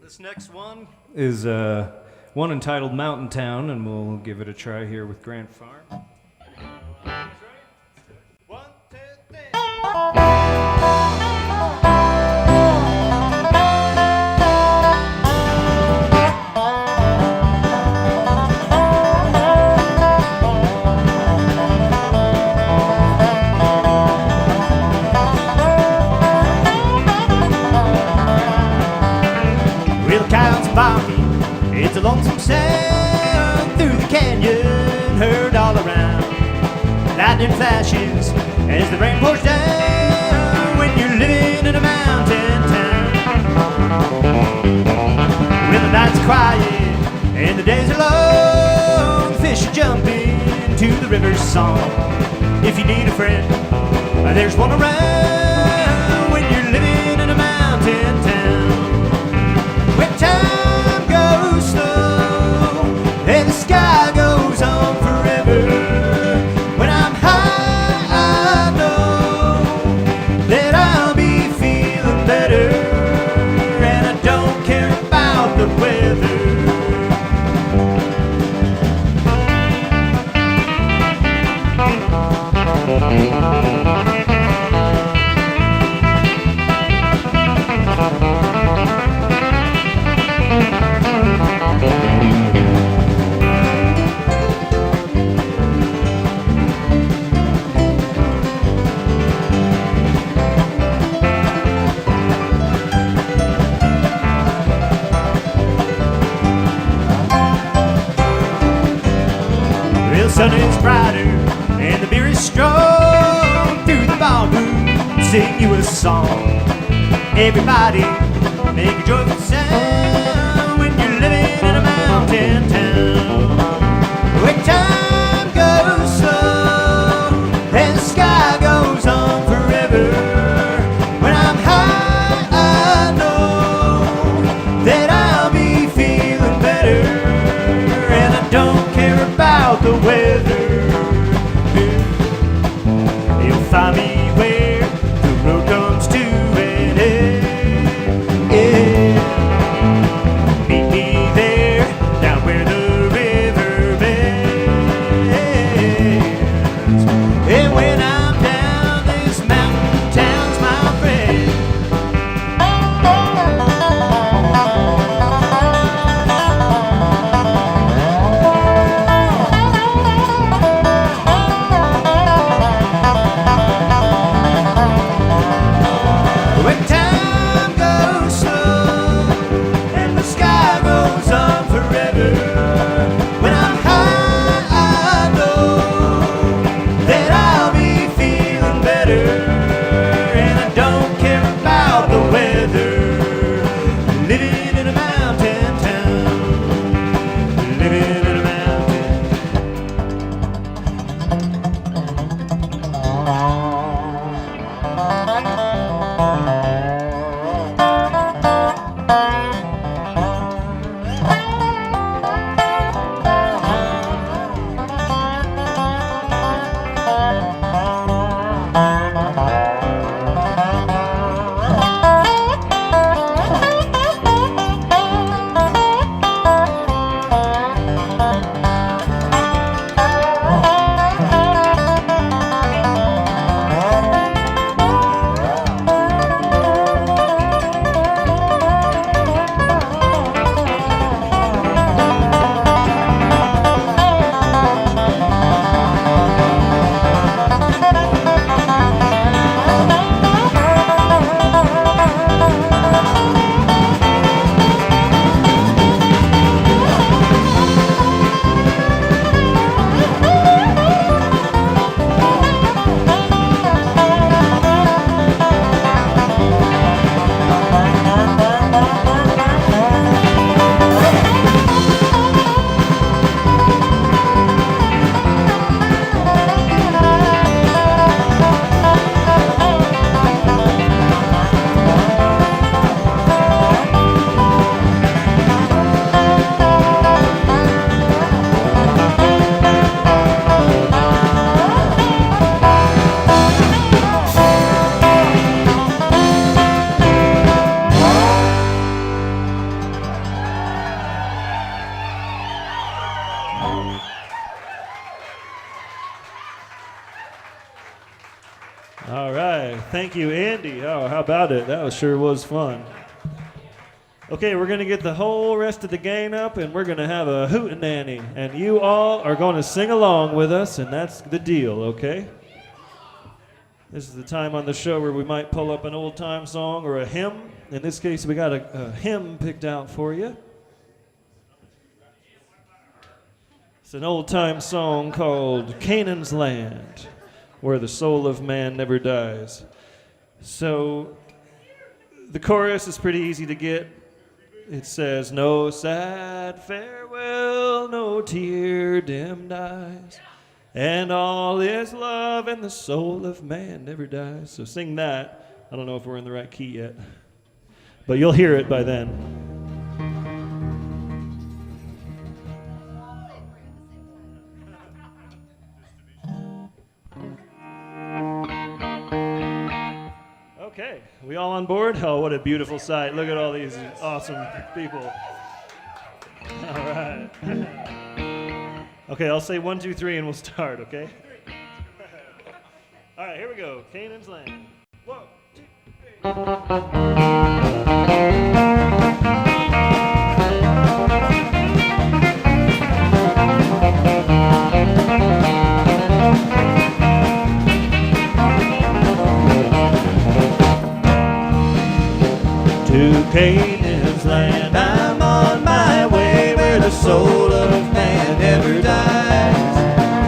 This next one is one entitled Mountain Town, and we'll give it a try here with Grant Farm. One, two, three. It's a lonesome sound through the canyon, heard all around. Lightning flashes as the rain pours down when you're living in a mountain town. When the nights are quiet and the days are long, fish are jumping to the river's song. If you need a friend, there's one around when you're living in a mountain town. When time goes slow and the sky goes on forever, when I'm high I know that I'll be feeling better, and I don't care about the weather. The sun is brighter and the beer is strong. Through the ballroom, sing you a song. Everybody make a joyful sound when you're living in a mountain town. When time goes slow and the sky goes on forever, when I'm high I know that I'll be feeling better, and I don't care about the weather. You'll find me where the road comes to an end. Meet me there, down where the river bends. And when I'm down, this mountain town's my friend. All right. Thank you, Andy. Oh, how about it? That sure was fun. Okay, we're going to get the whole rest of the gang up, and we're going to have a hootenanny. And you all are going to sing along with us, and that's the deal, okay? This is the time on the show where we might pull up an old-time song or a hymn. In this case, we got a hymn picked out for you. It's an old-time song called Canaan's Land, where the soul of man never dies. So the chorus is pretty easy to get. It says, no sad farewell, no tear dimmed eyes, and all is love, and the soul of man never dies. So sing that. I don't know if we're in the right key yet, but you'll hear it by then. Okay, we all on board? Oh, what a beautiful sight. Look at all these awesome people. All right. Okay, I'll say 1, 2, 3, and we'll start, okay? All right, here we go. Canaan's Land. 1, 2, 3. To Canaan's land, I'm on my way, where the soul of man never dies.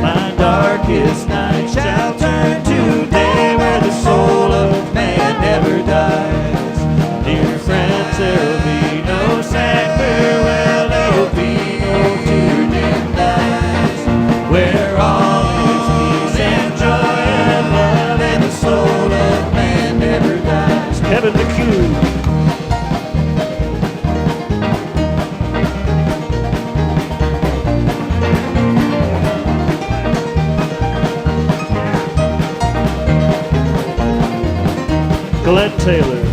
My darkest night shall turn to day, where the soul of man never dies. Dear friends, there'll be no sad farewell, there'll be no tear-dimmed eyes, where all is peace and joy and love, and the soul of man never dies. Kevin McHugh. Glenn Taylor.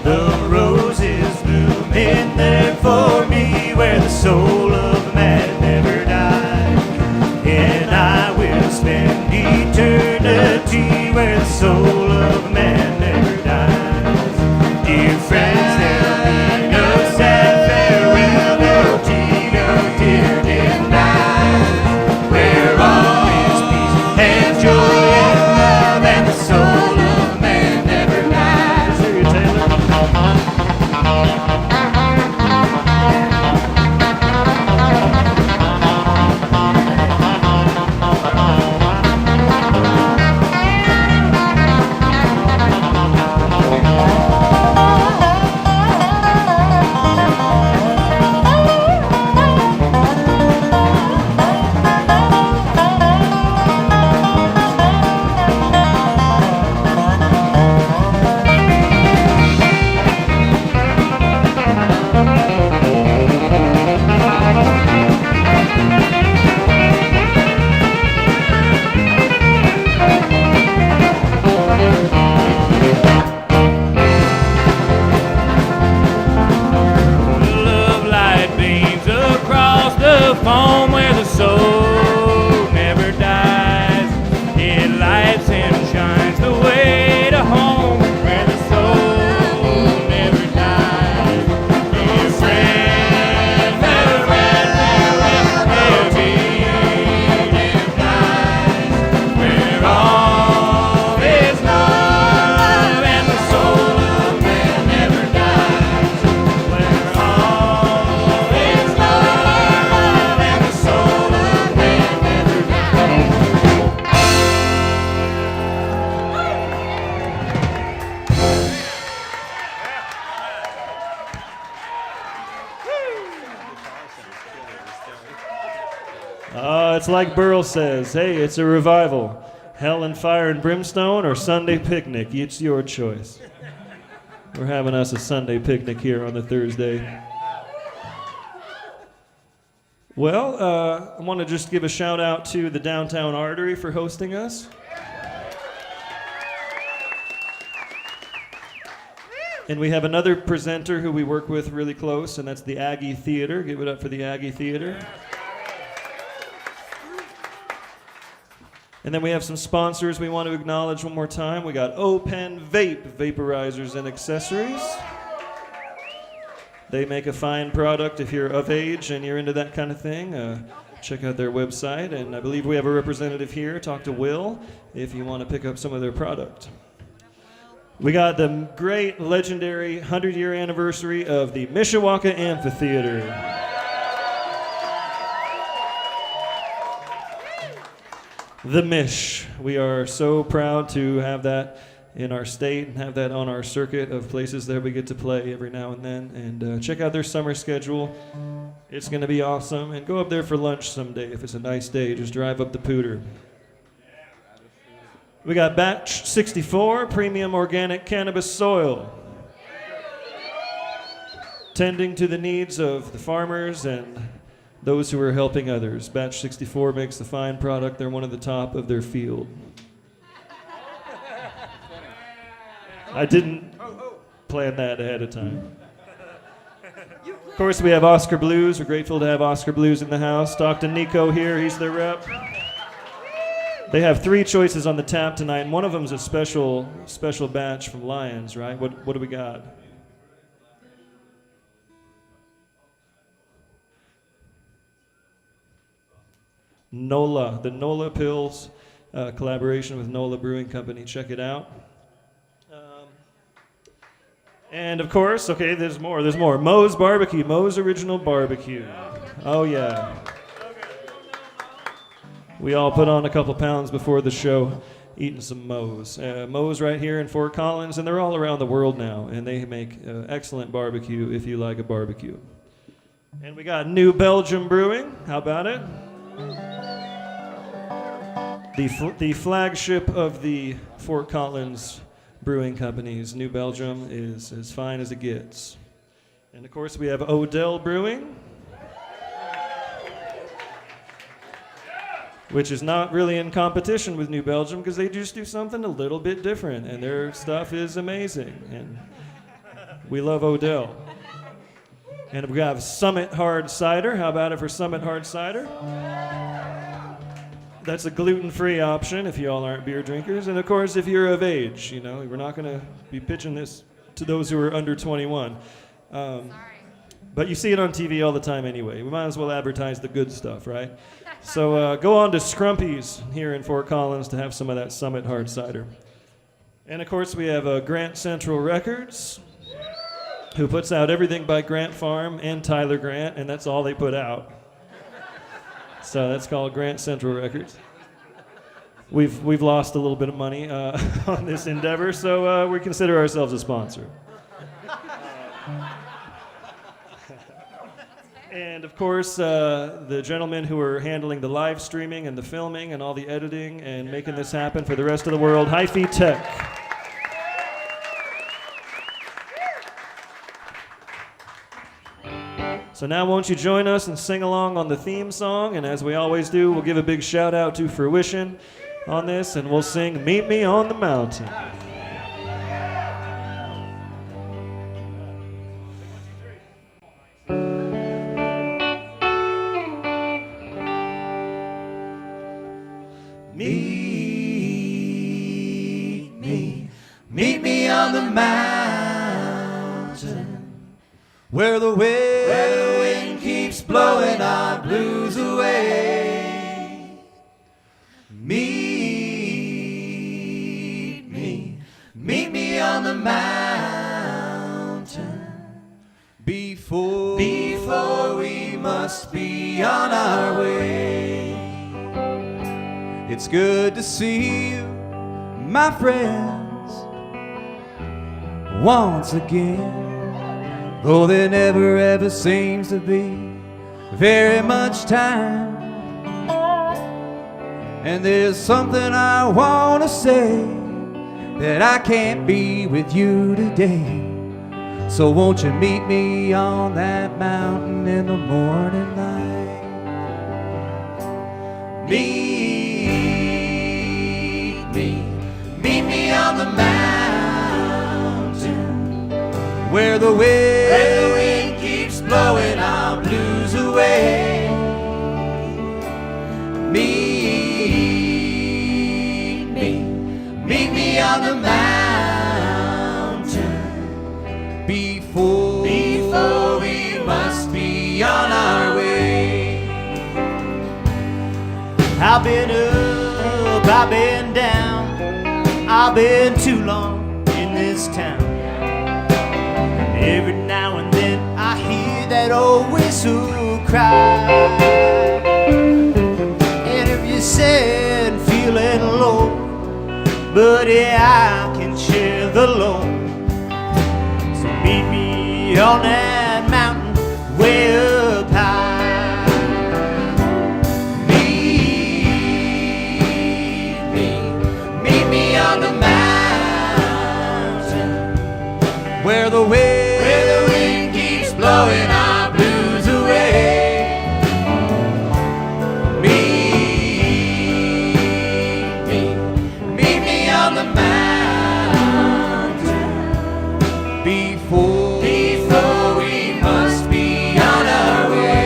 The roses bloom in there for me, where the soul of man never dies, and I will spend eternity where the soul of man. It's like Burle says, hey, it's a revival. Hell and fire and brimstone or Sunday picnic, it's your choice. We're having us a Sunday picnic here on the Thursday. Well, I want to just give a shout out to the Downtown Artery for hosting us. And we have another presenter who we work with really close, and that's the Aggie Theater. Give it up for the Aggie Theater. And then we have some sponsors we want to acknowledge one more time. We got O.penVAPE, Vaporizers and Accessories. They make a fine product if you're of age and you're into that kind of thing. Check out their website. And I believe we have a representative here. Talk to Will if you want to pick up some of their product. We got the great, legendary 100-year anniversary of the Mishawaka Amphitheatre. The Mish. We are so proud to have that in our state and have that on our circuit of places that we get to play every now and then. And check out their summer schedule. It's going to be awesome. And go up there for lunch someday if it's a nice day. Just drive up the Pooter. We got Batch 64, premium organic cannabis soil. Tending to the needs of the farmers and those who are helping others. Batch 64 makes a fine product. They're one of the top of their field. I didn't plan that ahead of time. Of course, we have Oskar Blues. We're grateful to have Oskar Blues in the house. Talk to Nico here. He's their rep. They have 3 choices on the tap tonight, and one of them is a special batch from Lions, right? What do we got? NOLA, the NOLA Pills, collaboration with NOLA Brewing Company. Check it out. And of course, okay, there's more. Moe's Barbecue, Moe's Original Barbecue. Oh yeah. We all put on a couple pounds before the show, eating some Moe's. Moe's right here in Fort Collins, and they're all around the world now, and they make excellent barbecue if you like a barbecue. And we got New Belgium Brewing. How about it? The flagship of the Fort Collins Brewing Companies, New Belgium, is as fine as it gets. And of course we have Odell Brewing, which is not really in competition with New Belgium because they just do something a little bit different, and their stuff is amazing, and we love Odell. And we have Summit Hard Cider. How about it for Summit Hard Cider? That's a gluten-free option if you all aren't beer drinkers. And of course, if you're of age, you know, we're not going to be pitching this to those who are under 21. But you see it on TV all the time anyway. We might as well advertise the good stuff, right? So go on to Scrumpy's here in Fort Collins to have some of that Summit Hard Cider. And of course, we have Grant Central Records, who puts out everything by Grant Farm and Tyler Grant, and that's all they put out. So that's called Grant Central Records. We've lost a little bit of money on this endeavor, so we consider ourselves a sponsor. And of course, the gentlemen who are handling the live streaming and the filming and all the editing and making this happen for the rest of the world, Hyphytek. So now won't you join us and sing along on the theme song, and as we always do, we'll give a big shout out to Fruition on this, and we'll sing Meet Me on the Mountain. Meet me on the mountain where the wind keeps blowing our blues away. Meet me on the mountain before we must be on our way. It's good to see you, my friends, once again. Though there never ever seems to be very much time. And there's something I want to say that I can't be with you today. So won't you meet me on that mountain in the morning light? Meet me on the mountain on the mountain before we must be on our way. I've been up, I've been down, I've been too long in this town. And every now and then I hear that old whistle cry. And if you're sad and feeling low, buddy, I can share the load. So meet me on that mountain way up high. Meet me on the mountain where the wind keeps blowing our blues away. Meet me on the mountain before we must be on our way.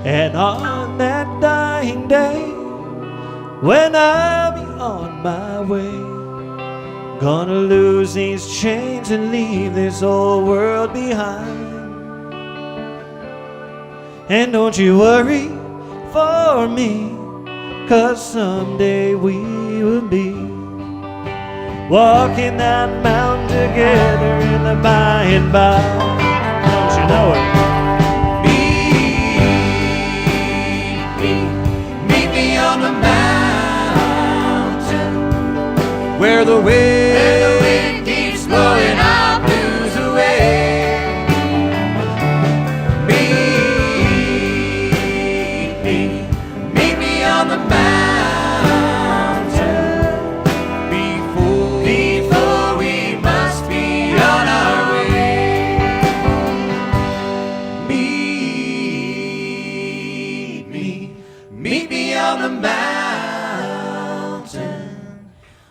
And on that dying day, when I'll be on my way, gonna lose these chains and leave this old world behind. And don't you worry for me, 'cause someday we will be walking that mountain together in the by and by. Don't you know it? Meet me on the mountain where the wind keeps blowing our blues away. Meet me on the mountain before we must be on our way. Meet me on the mountain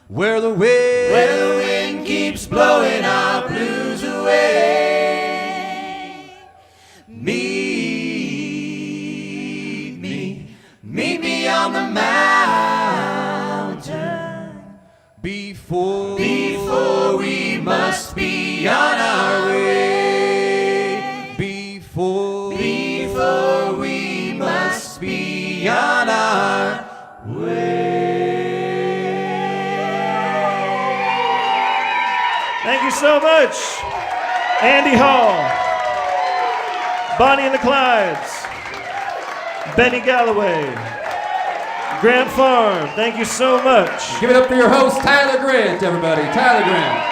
where the wind keeps blowing our blues away. Meet me on the mountain before we must be on our way. Before we must be on our Thank you so much, Andy Hall, Bonnie and the Clydes, Benny Galloway, Grant Farm. Thank you so much. Give it up for your host, Tyler Grant, everybody. Tyler Grant.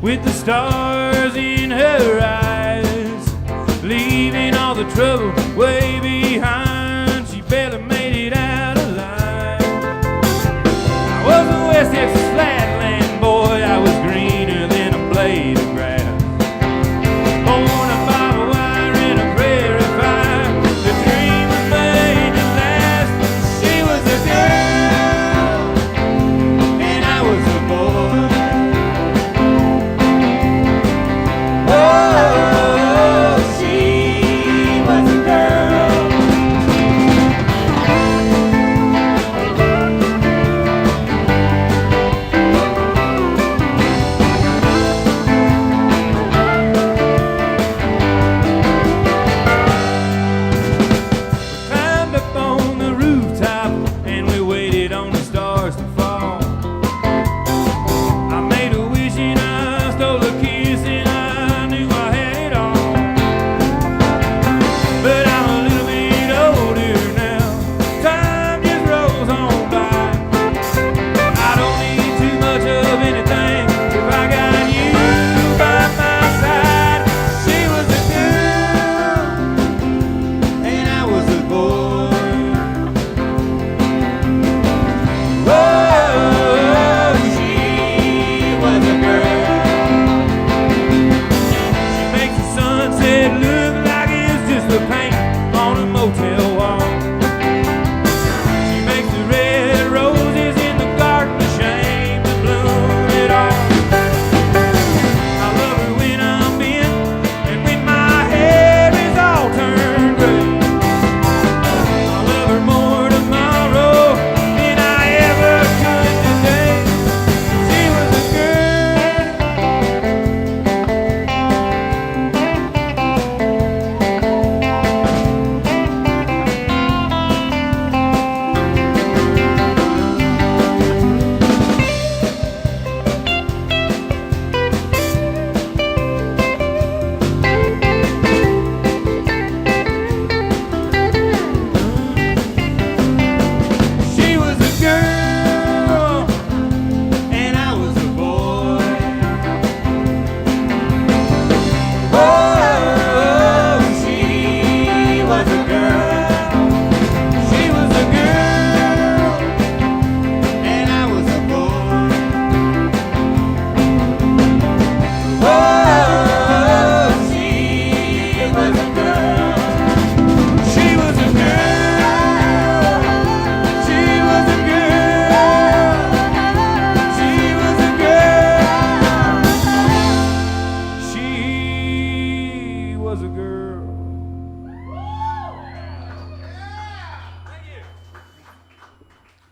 With the stars in her eyes, leaving all the trouble way behind. She barely made it out alive. I was a West Texas flatland boy, I was greener than a blade of grass. Born a barbed wire in a prairie fire, the dream was made to last.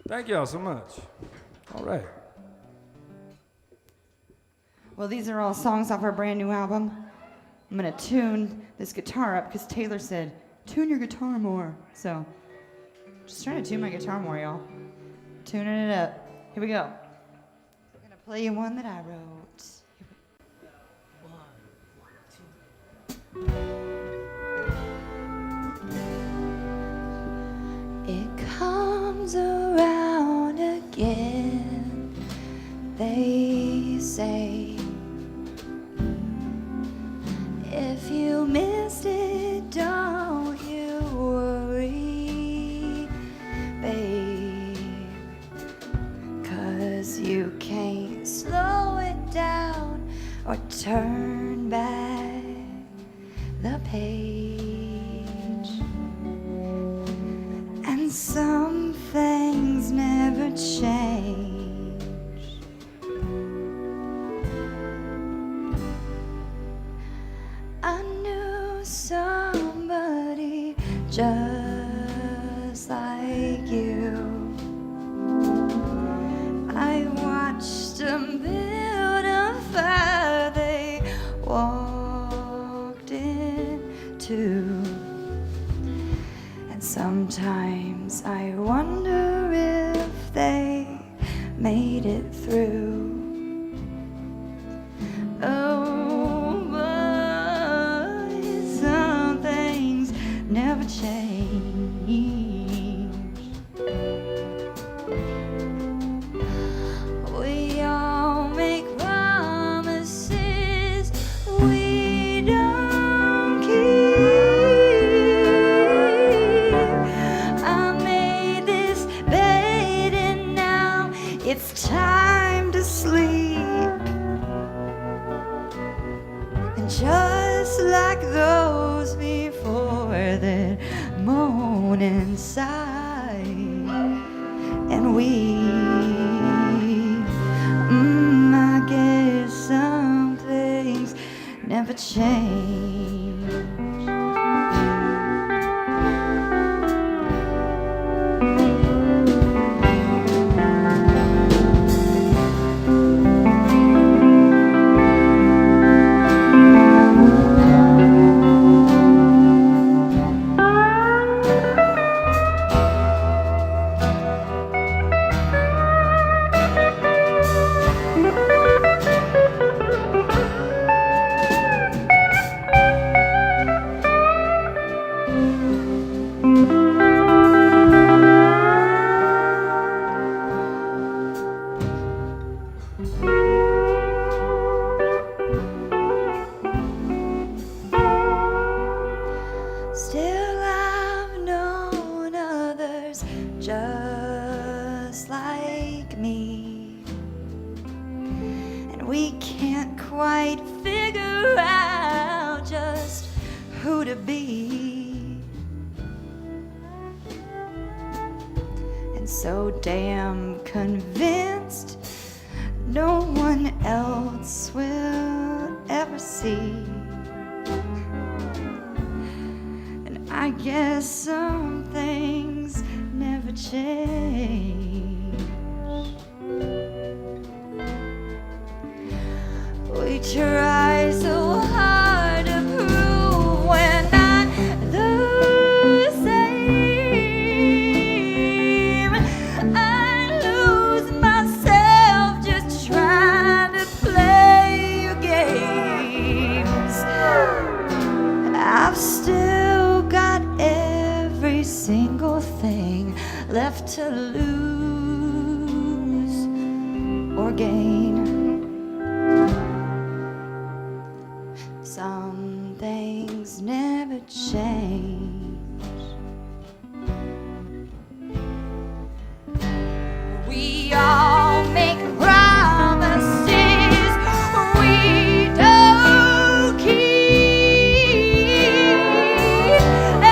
Thank y'all so much. All right. Well, these are all songs off our brand new album. I'm gonna tune this guitar up because Taylor said, tune your guitar more. So, just trying to tune my guitar more, y'all. Tuning it up. Here we go. I'm gonna play you one that I wrote. It comes around again, they say. If you missed it, don't you worry, babe, 'cause you can't slow it down or turn back the page. And some things never change. I knew somebody just like you. I watched them build a fire they walked into. And sometimes I wonder if they made it through. Oh, but some things never change. We all make promises we don't keep. I made this bed and now it's time to sleep. And just like those before that moan and sigh, and we, I guess some things never change. Still I've known others just like me, and we can't quite figure out just who to be. And so damn convinced no one else will ever see. I guess some things never change. We try so hard to prove we're not the same. I lose myself just trying to play your games. I've still got every single thing left to lose or gain. Some things never change. We all make promises we don't keep. I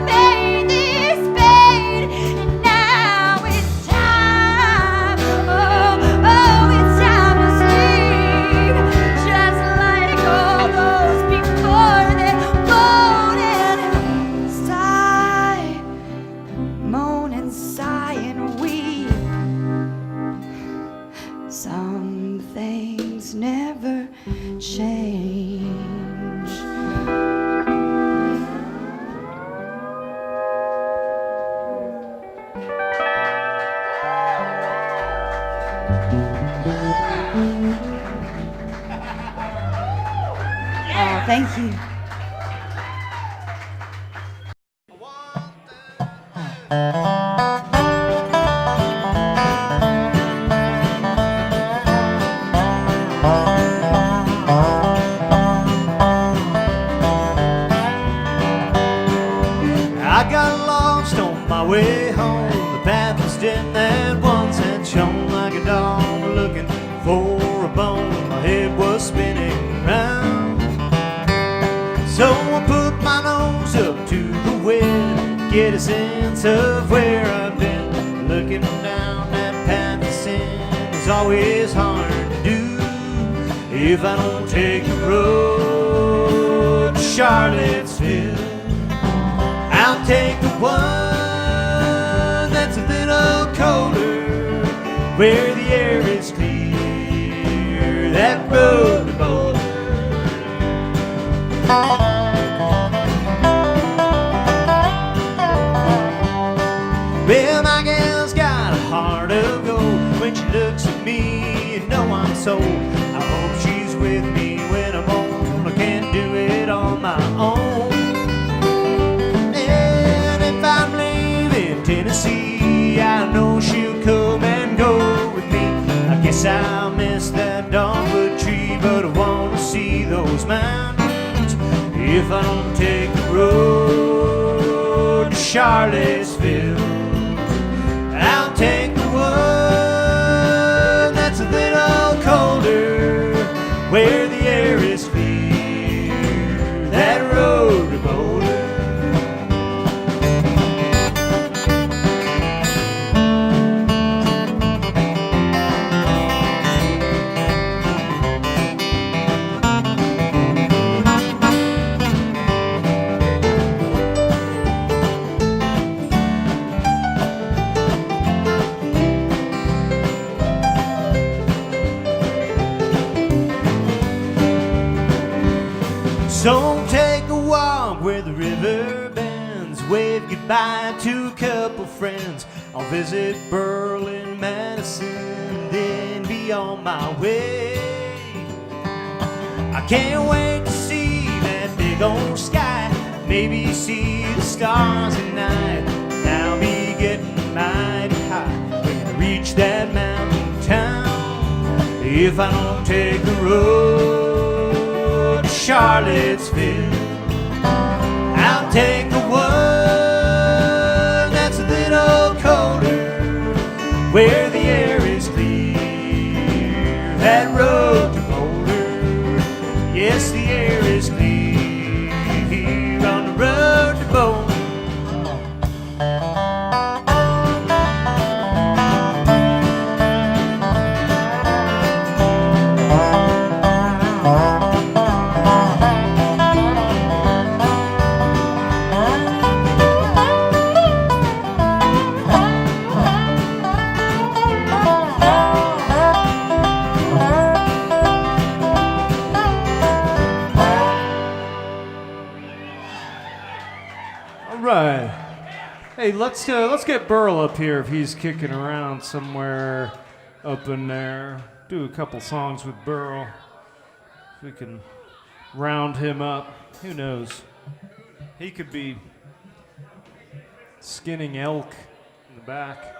made this bed and now it's time. Oh, it's time to sleep. Just like all those before that moaned and Thank you. I got lost on my way home. The path was dim that once had shone like a dog looking for a bone. My head was spinning round, so I put my nose up to the wind, get a sense of where I've been. Looking down that path of sin is always hard to do if I don't take the road to Charlottesville. I'll take the one that's a little colder, where the air is clear, that road to Boulder. Well, my gal's got a heart of gold. When she looks at me, you know I'm sold. I hope she's with me when I'm old. I can't do it on my own. Tennessee, I know she'll come and go with me. I guess I'll miss that dogwood tree, but I want to see those mountains if I don't take the road to Charlottesville. I'll take the one that's a little colder, where the air is clear, that road to Boulder. So take a walk where the river bends, wave goodbye to a couple friends. I'll visit Burle in Madison, then be on my way. I can't wait to see that big old sky, maybe see the stars at night. I'll be getting mighty high when I reach that mountain town, if I don't take the road to Charlottesville. I'll take the one that's a little colder, where the air is clear, that road to Boulder. Yes, the air is clear on the road to Boulder. Hey, let's get Burle up here if he's kicking around somewhere up in there. Do a couple songs with Burle. If we can round him up. Who knows? He could be skinning elk in the back.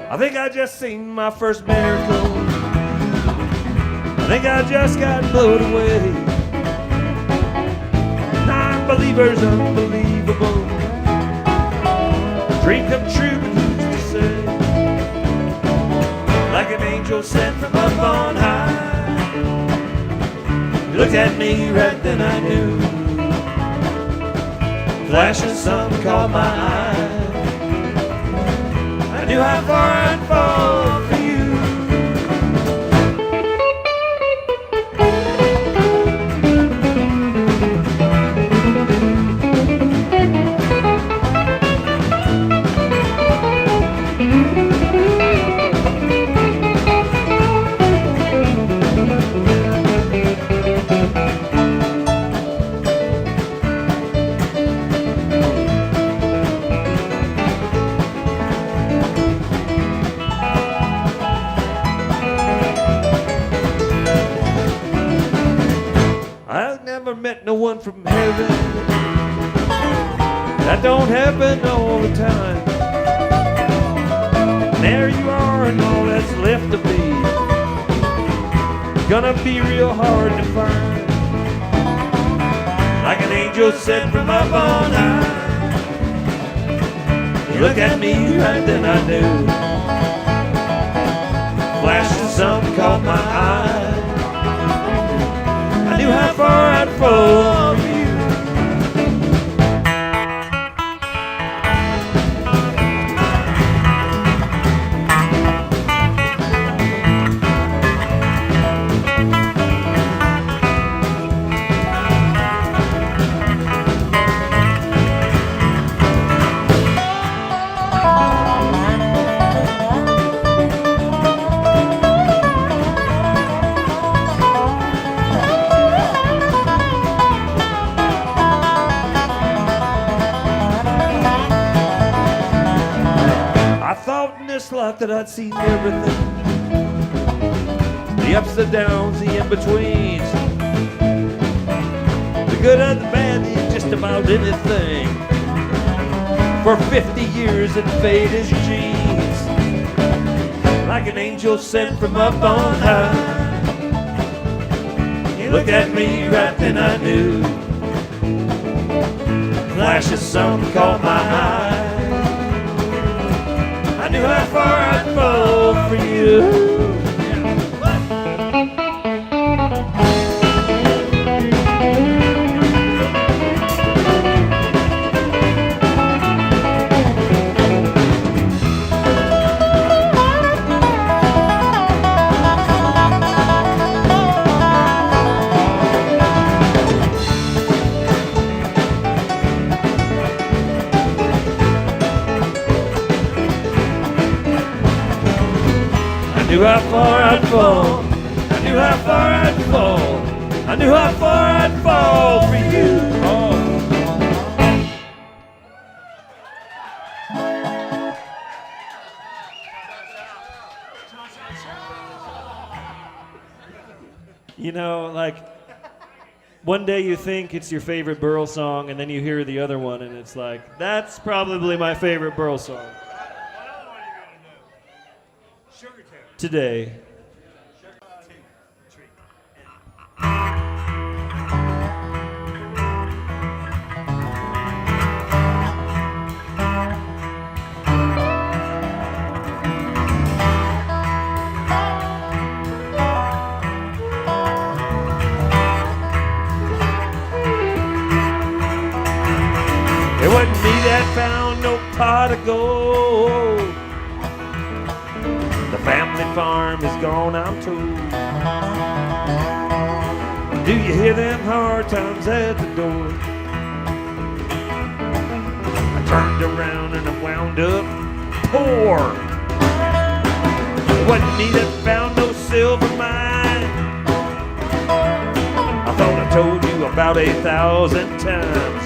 I think I just seen my first miracle. I think I just got blown away. Non-believers, unbelievable. Dream come true, but who's to say? Like an angel sent from up on high. You looked at me right then I knew. Flash of sun caught my eye. I knew how far I'd fall for you. no one from heaven. That don't happen all the time. And there you are, and all that's left to be gonna be real hard to find. Like an angel sent from up on high. You look at me right then I knew. Flash of something caught my eye. I knew how far I'd fall for you. Life that I'd seen everything, the ups, the downs, the in-betweens, the good and the bad in just about anything. For 50 years it faded his jeans, like an angel sent from up on high. He looked at me right then I knew. Flash of something caught my eye. I knew how far I'd fall for you. I knew how far I'd fall. I knew how far I'd fall. I knew how far I'd fall for you. Oh. You know, like, one day you think it's your favorite Burle song, and then you hear the other one, and it's like, that's probably my favorite Burle song. Today. It wasn't me that found no pot of gold. The family farm is gone, I'm told. Do you hear them hard times at the door? I turned around and I wound up poor. It wasn't me that found no silver mine. I thought I told you about 8,000 times.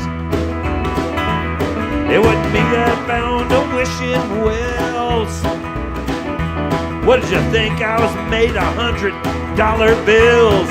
It wasn't me that found no wishing wells. What did you think? I was made $100 bills.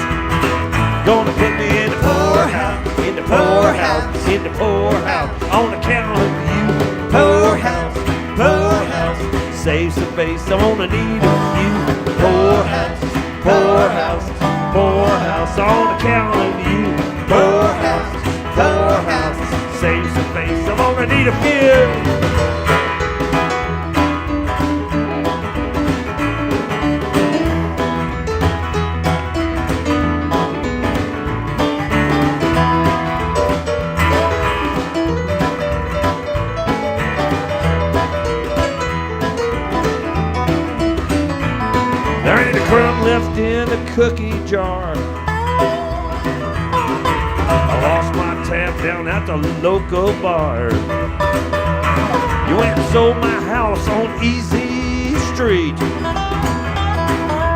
Gonna put me in the poorhouse, in the poorhouse, in the poorhouse. On account of you, poorhouse, poorhouse. Save some face, I'm gonna need a few. Poorhouse, poorhouse, poorhouse. On account of you, poorhouse, poorhouse. Save some face, I'm gonna need a few. There ain't a crumb left in the cookie jar. I lost my tab down at the local bar. You went and sold my house on Easy Street,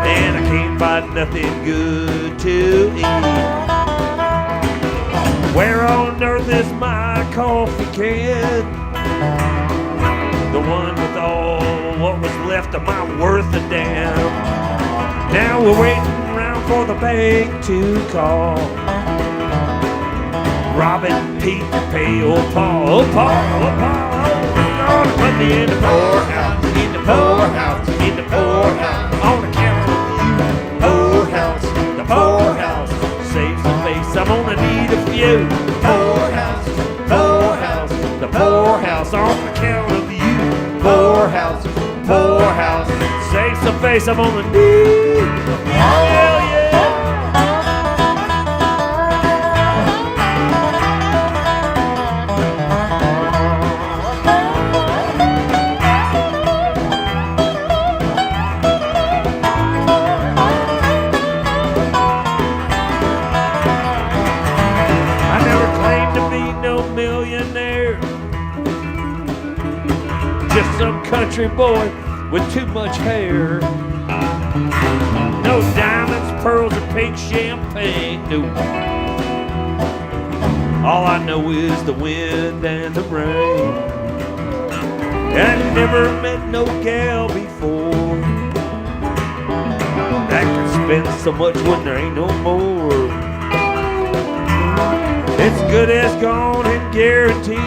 and I can't find nothing good to eat. Where on earth is my coffee can? The one with all what was left of my worth a damn. Now we're waiting around for the bank to call. Robin, Pete, Pay, old Paul, old Paul, old Paul. Gonna put me in the poorhouse, in the poorhouse, in the poorhouse. On account of you, poorhouse, the poorhouse. Save some face, I'm gonna need a few. Poorhouse, poorhouse, the poorhouse. On account of you, poorhouse, poorhouse. Save some face, I'm gonna need. Hell yeah. Some country boy with too much hair. No diamonds, pearls, or pink champagne. No. All I know is the wind and the rain. I never met no gal before that can spend so much when there ain't no more. It's good as gone and guaranteed.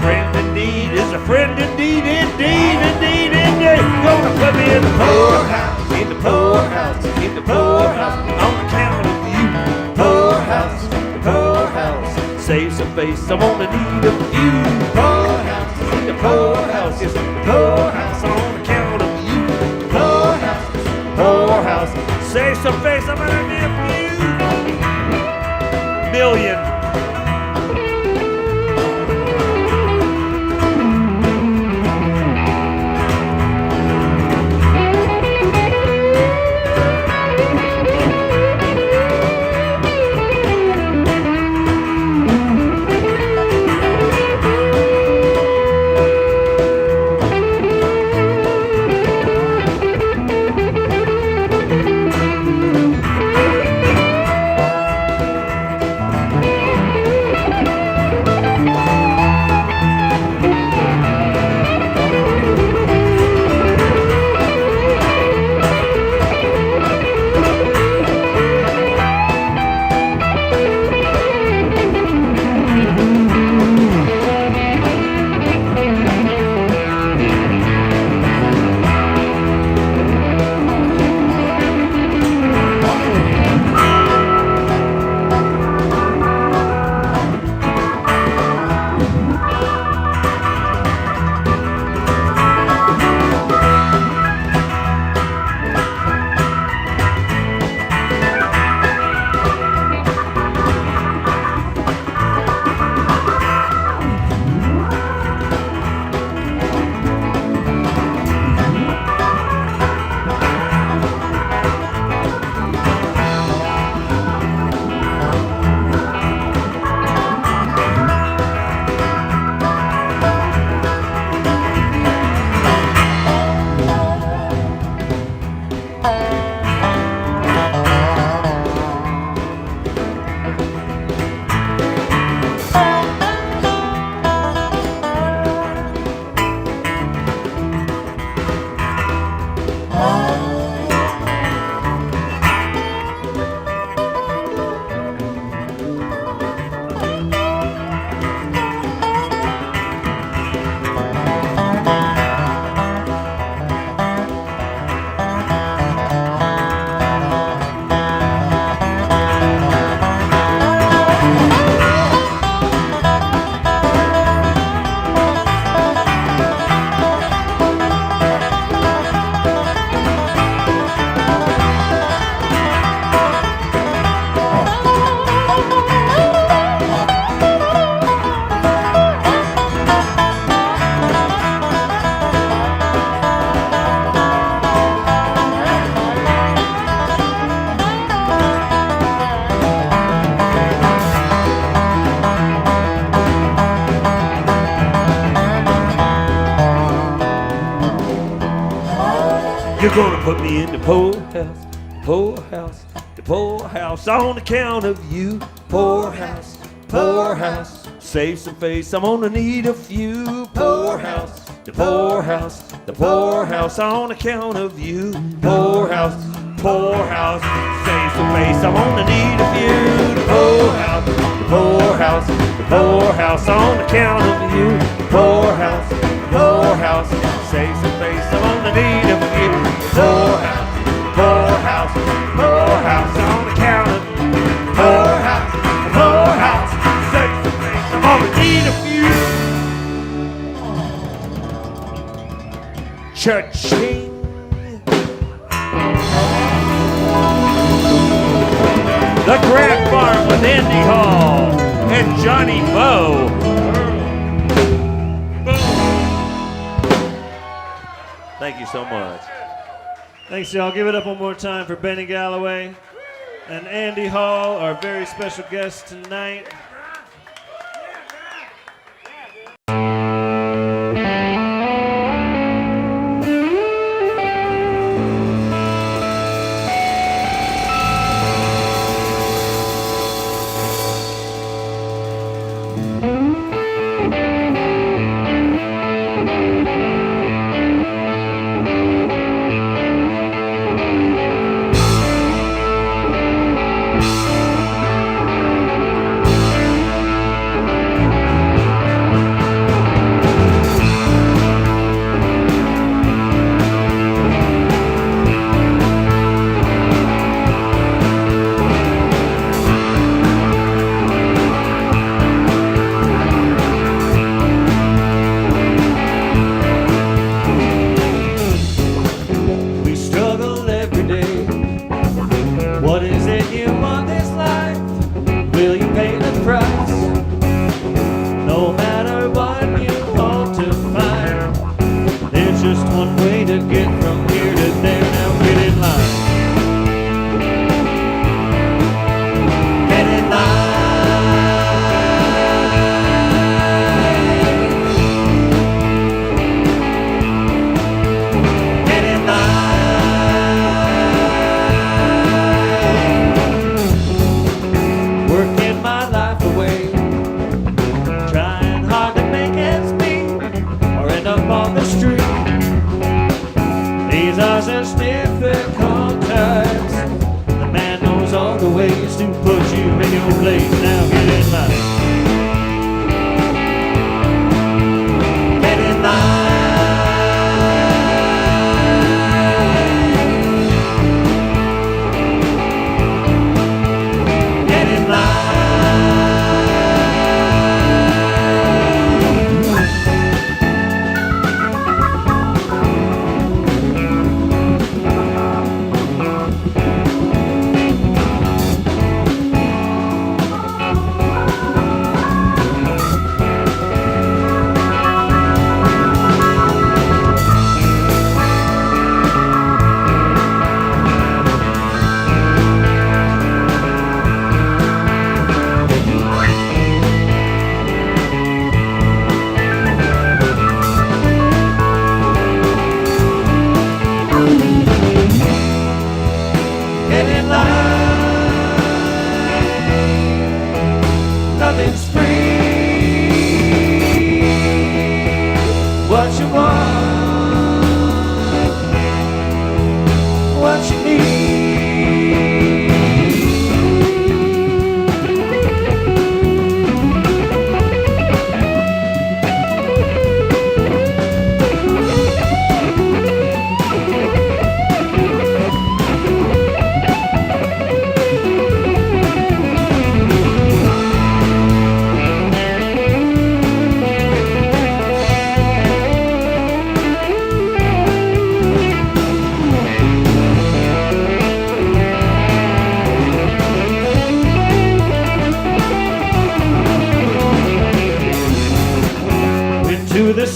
Friend indeed is a friend indeed, indeed, indeed, indeed. Gonna put me in the poorhouse, in the poorhouse, in the poorhouse. On account of you, poorhouse, the poorhouse. Save some face, I'm gonna need a few. Poorhouse, in the poorhouse, yes, the poorhouse. On account of you, poorhouse, poorhouse. Save some face, I'm gonna need a few. Million. You're gonna put me in the poorhouse, poorhouse, the poorhouse on account of you. Poorhouse, poorhouse, save some face, I'm gonna need a few. Poorhouse, the poorhouse, the poorhouse on account of you. Poorhouse, poorhouse. Save some face, I'm on the need of you. The poorhouse, the poorhouse, the poorhouse on account of you. The poorhouse, the poorhouse. Save some face, I'm on the need of you. The poorhouse, the poorhouse, the poorhouse on account of you. The poorhouse, the poorhouse. Save some face, I'm on the need of you. Cha-ching. The Grant Farm with Andy Hall and Johnny Bow. Thank you so much. Thanks, y'all. Give it up one more time for Benny Galloway and Andy Hall, our very special guest tonight.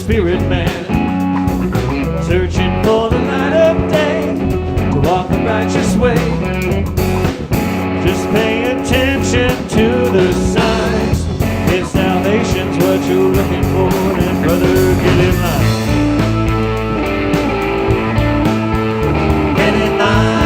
spirit man, searching for the light of day, to walk the righteous way. Just pay attention to the signs. If salvation's what you're looking for, then brother, get in line. Get in line.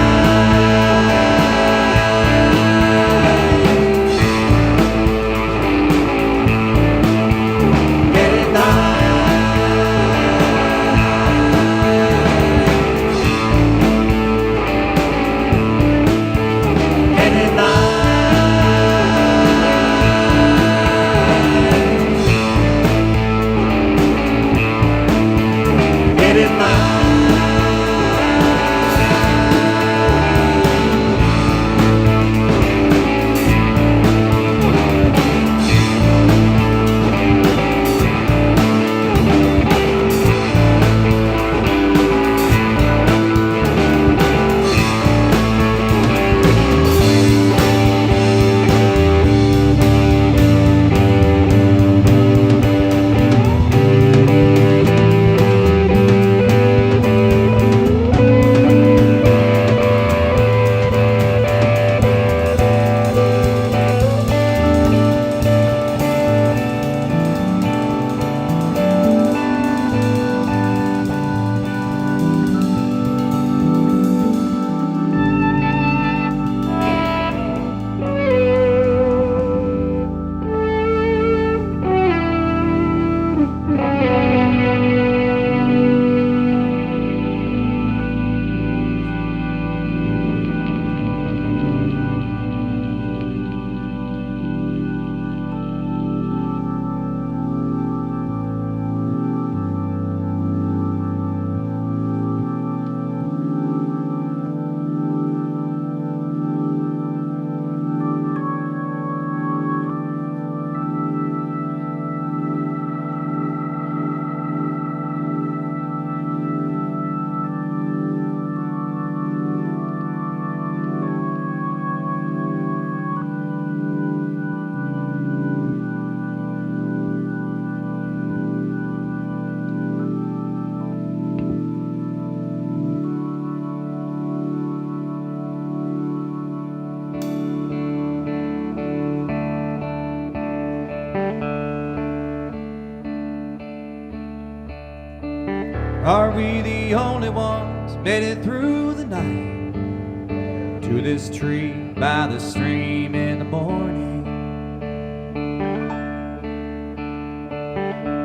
Are we the only ones made it through the night to this tree by the stream in the morning?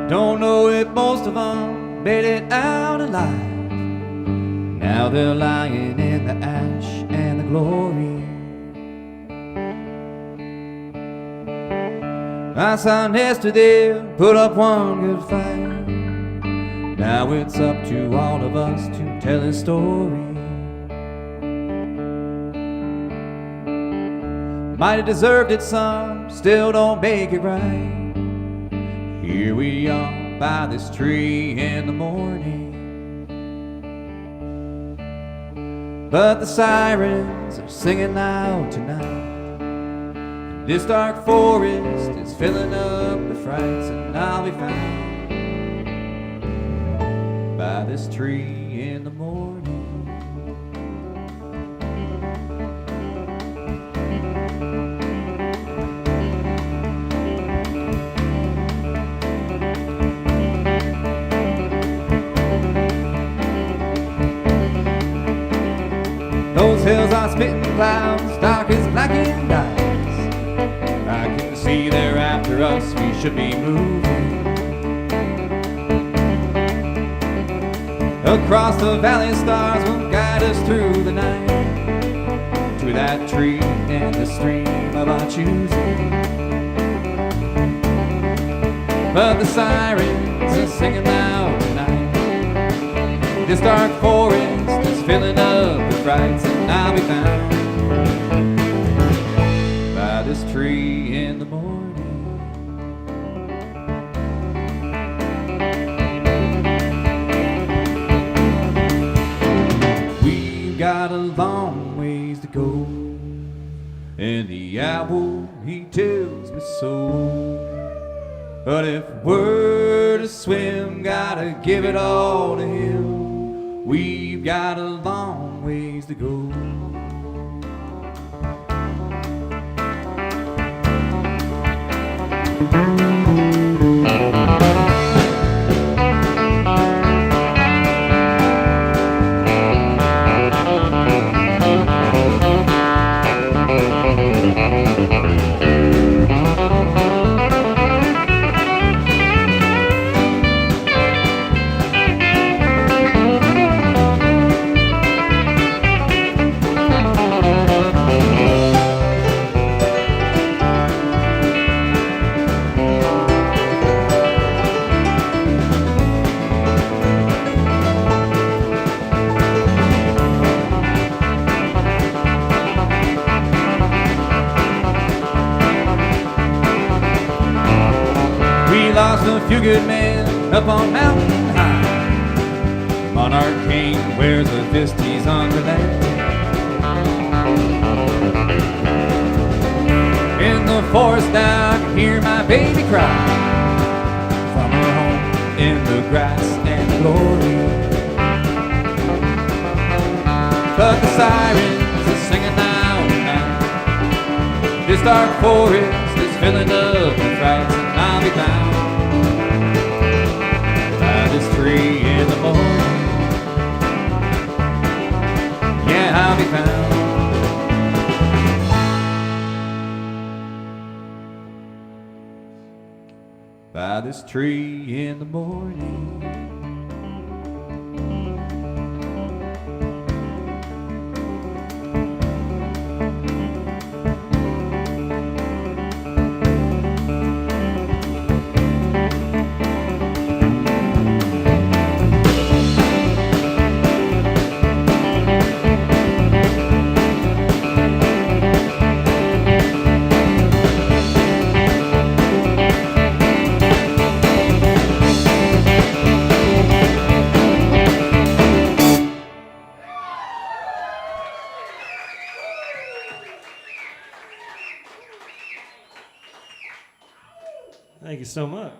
Don't know if most of them made it out alive. Now they're lying in the ash and the glory. I saw Nestor there put up one good fight. Now it's up to all of us to tell his story. Might have deserved it some, still don't make it right. Here we are by this tree in the morning. But the sirens are singing out tonight. This dark forest is filling up with frights, and I'll be found by this tree in the morning. Those hills are spitting clouds, dark as black and ice. I can see they're after us, we should be moving. Across the valley, stars will guide us through the night to that tree and the stream of our choosing. But the sirens are singing out tonight. This dark forest is filling up with frights, and I'll be found by this tree in the morning. Got a long ways to go, and the owl, he tells me so. But if we're to swim, gotta give it all to him. We've got a long ways to go. A few good men up on mountain high. Monarch king wears a fist, he's on the land. In the forest now I can hear my baby cry from her home in the grass and glory. But the sirens are singing out tonight. This dark forest is filling up with frights, and I'll be bound this tree in the morning. Yeah, I'll be found by this tree in the morning. Thank you so much.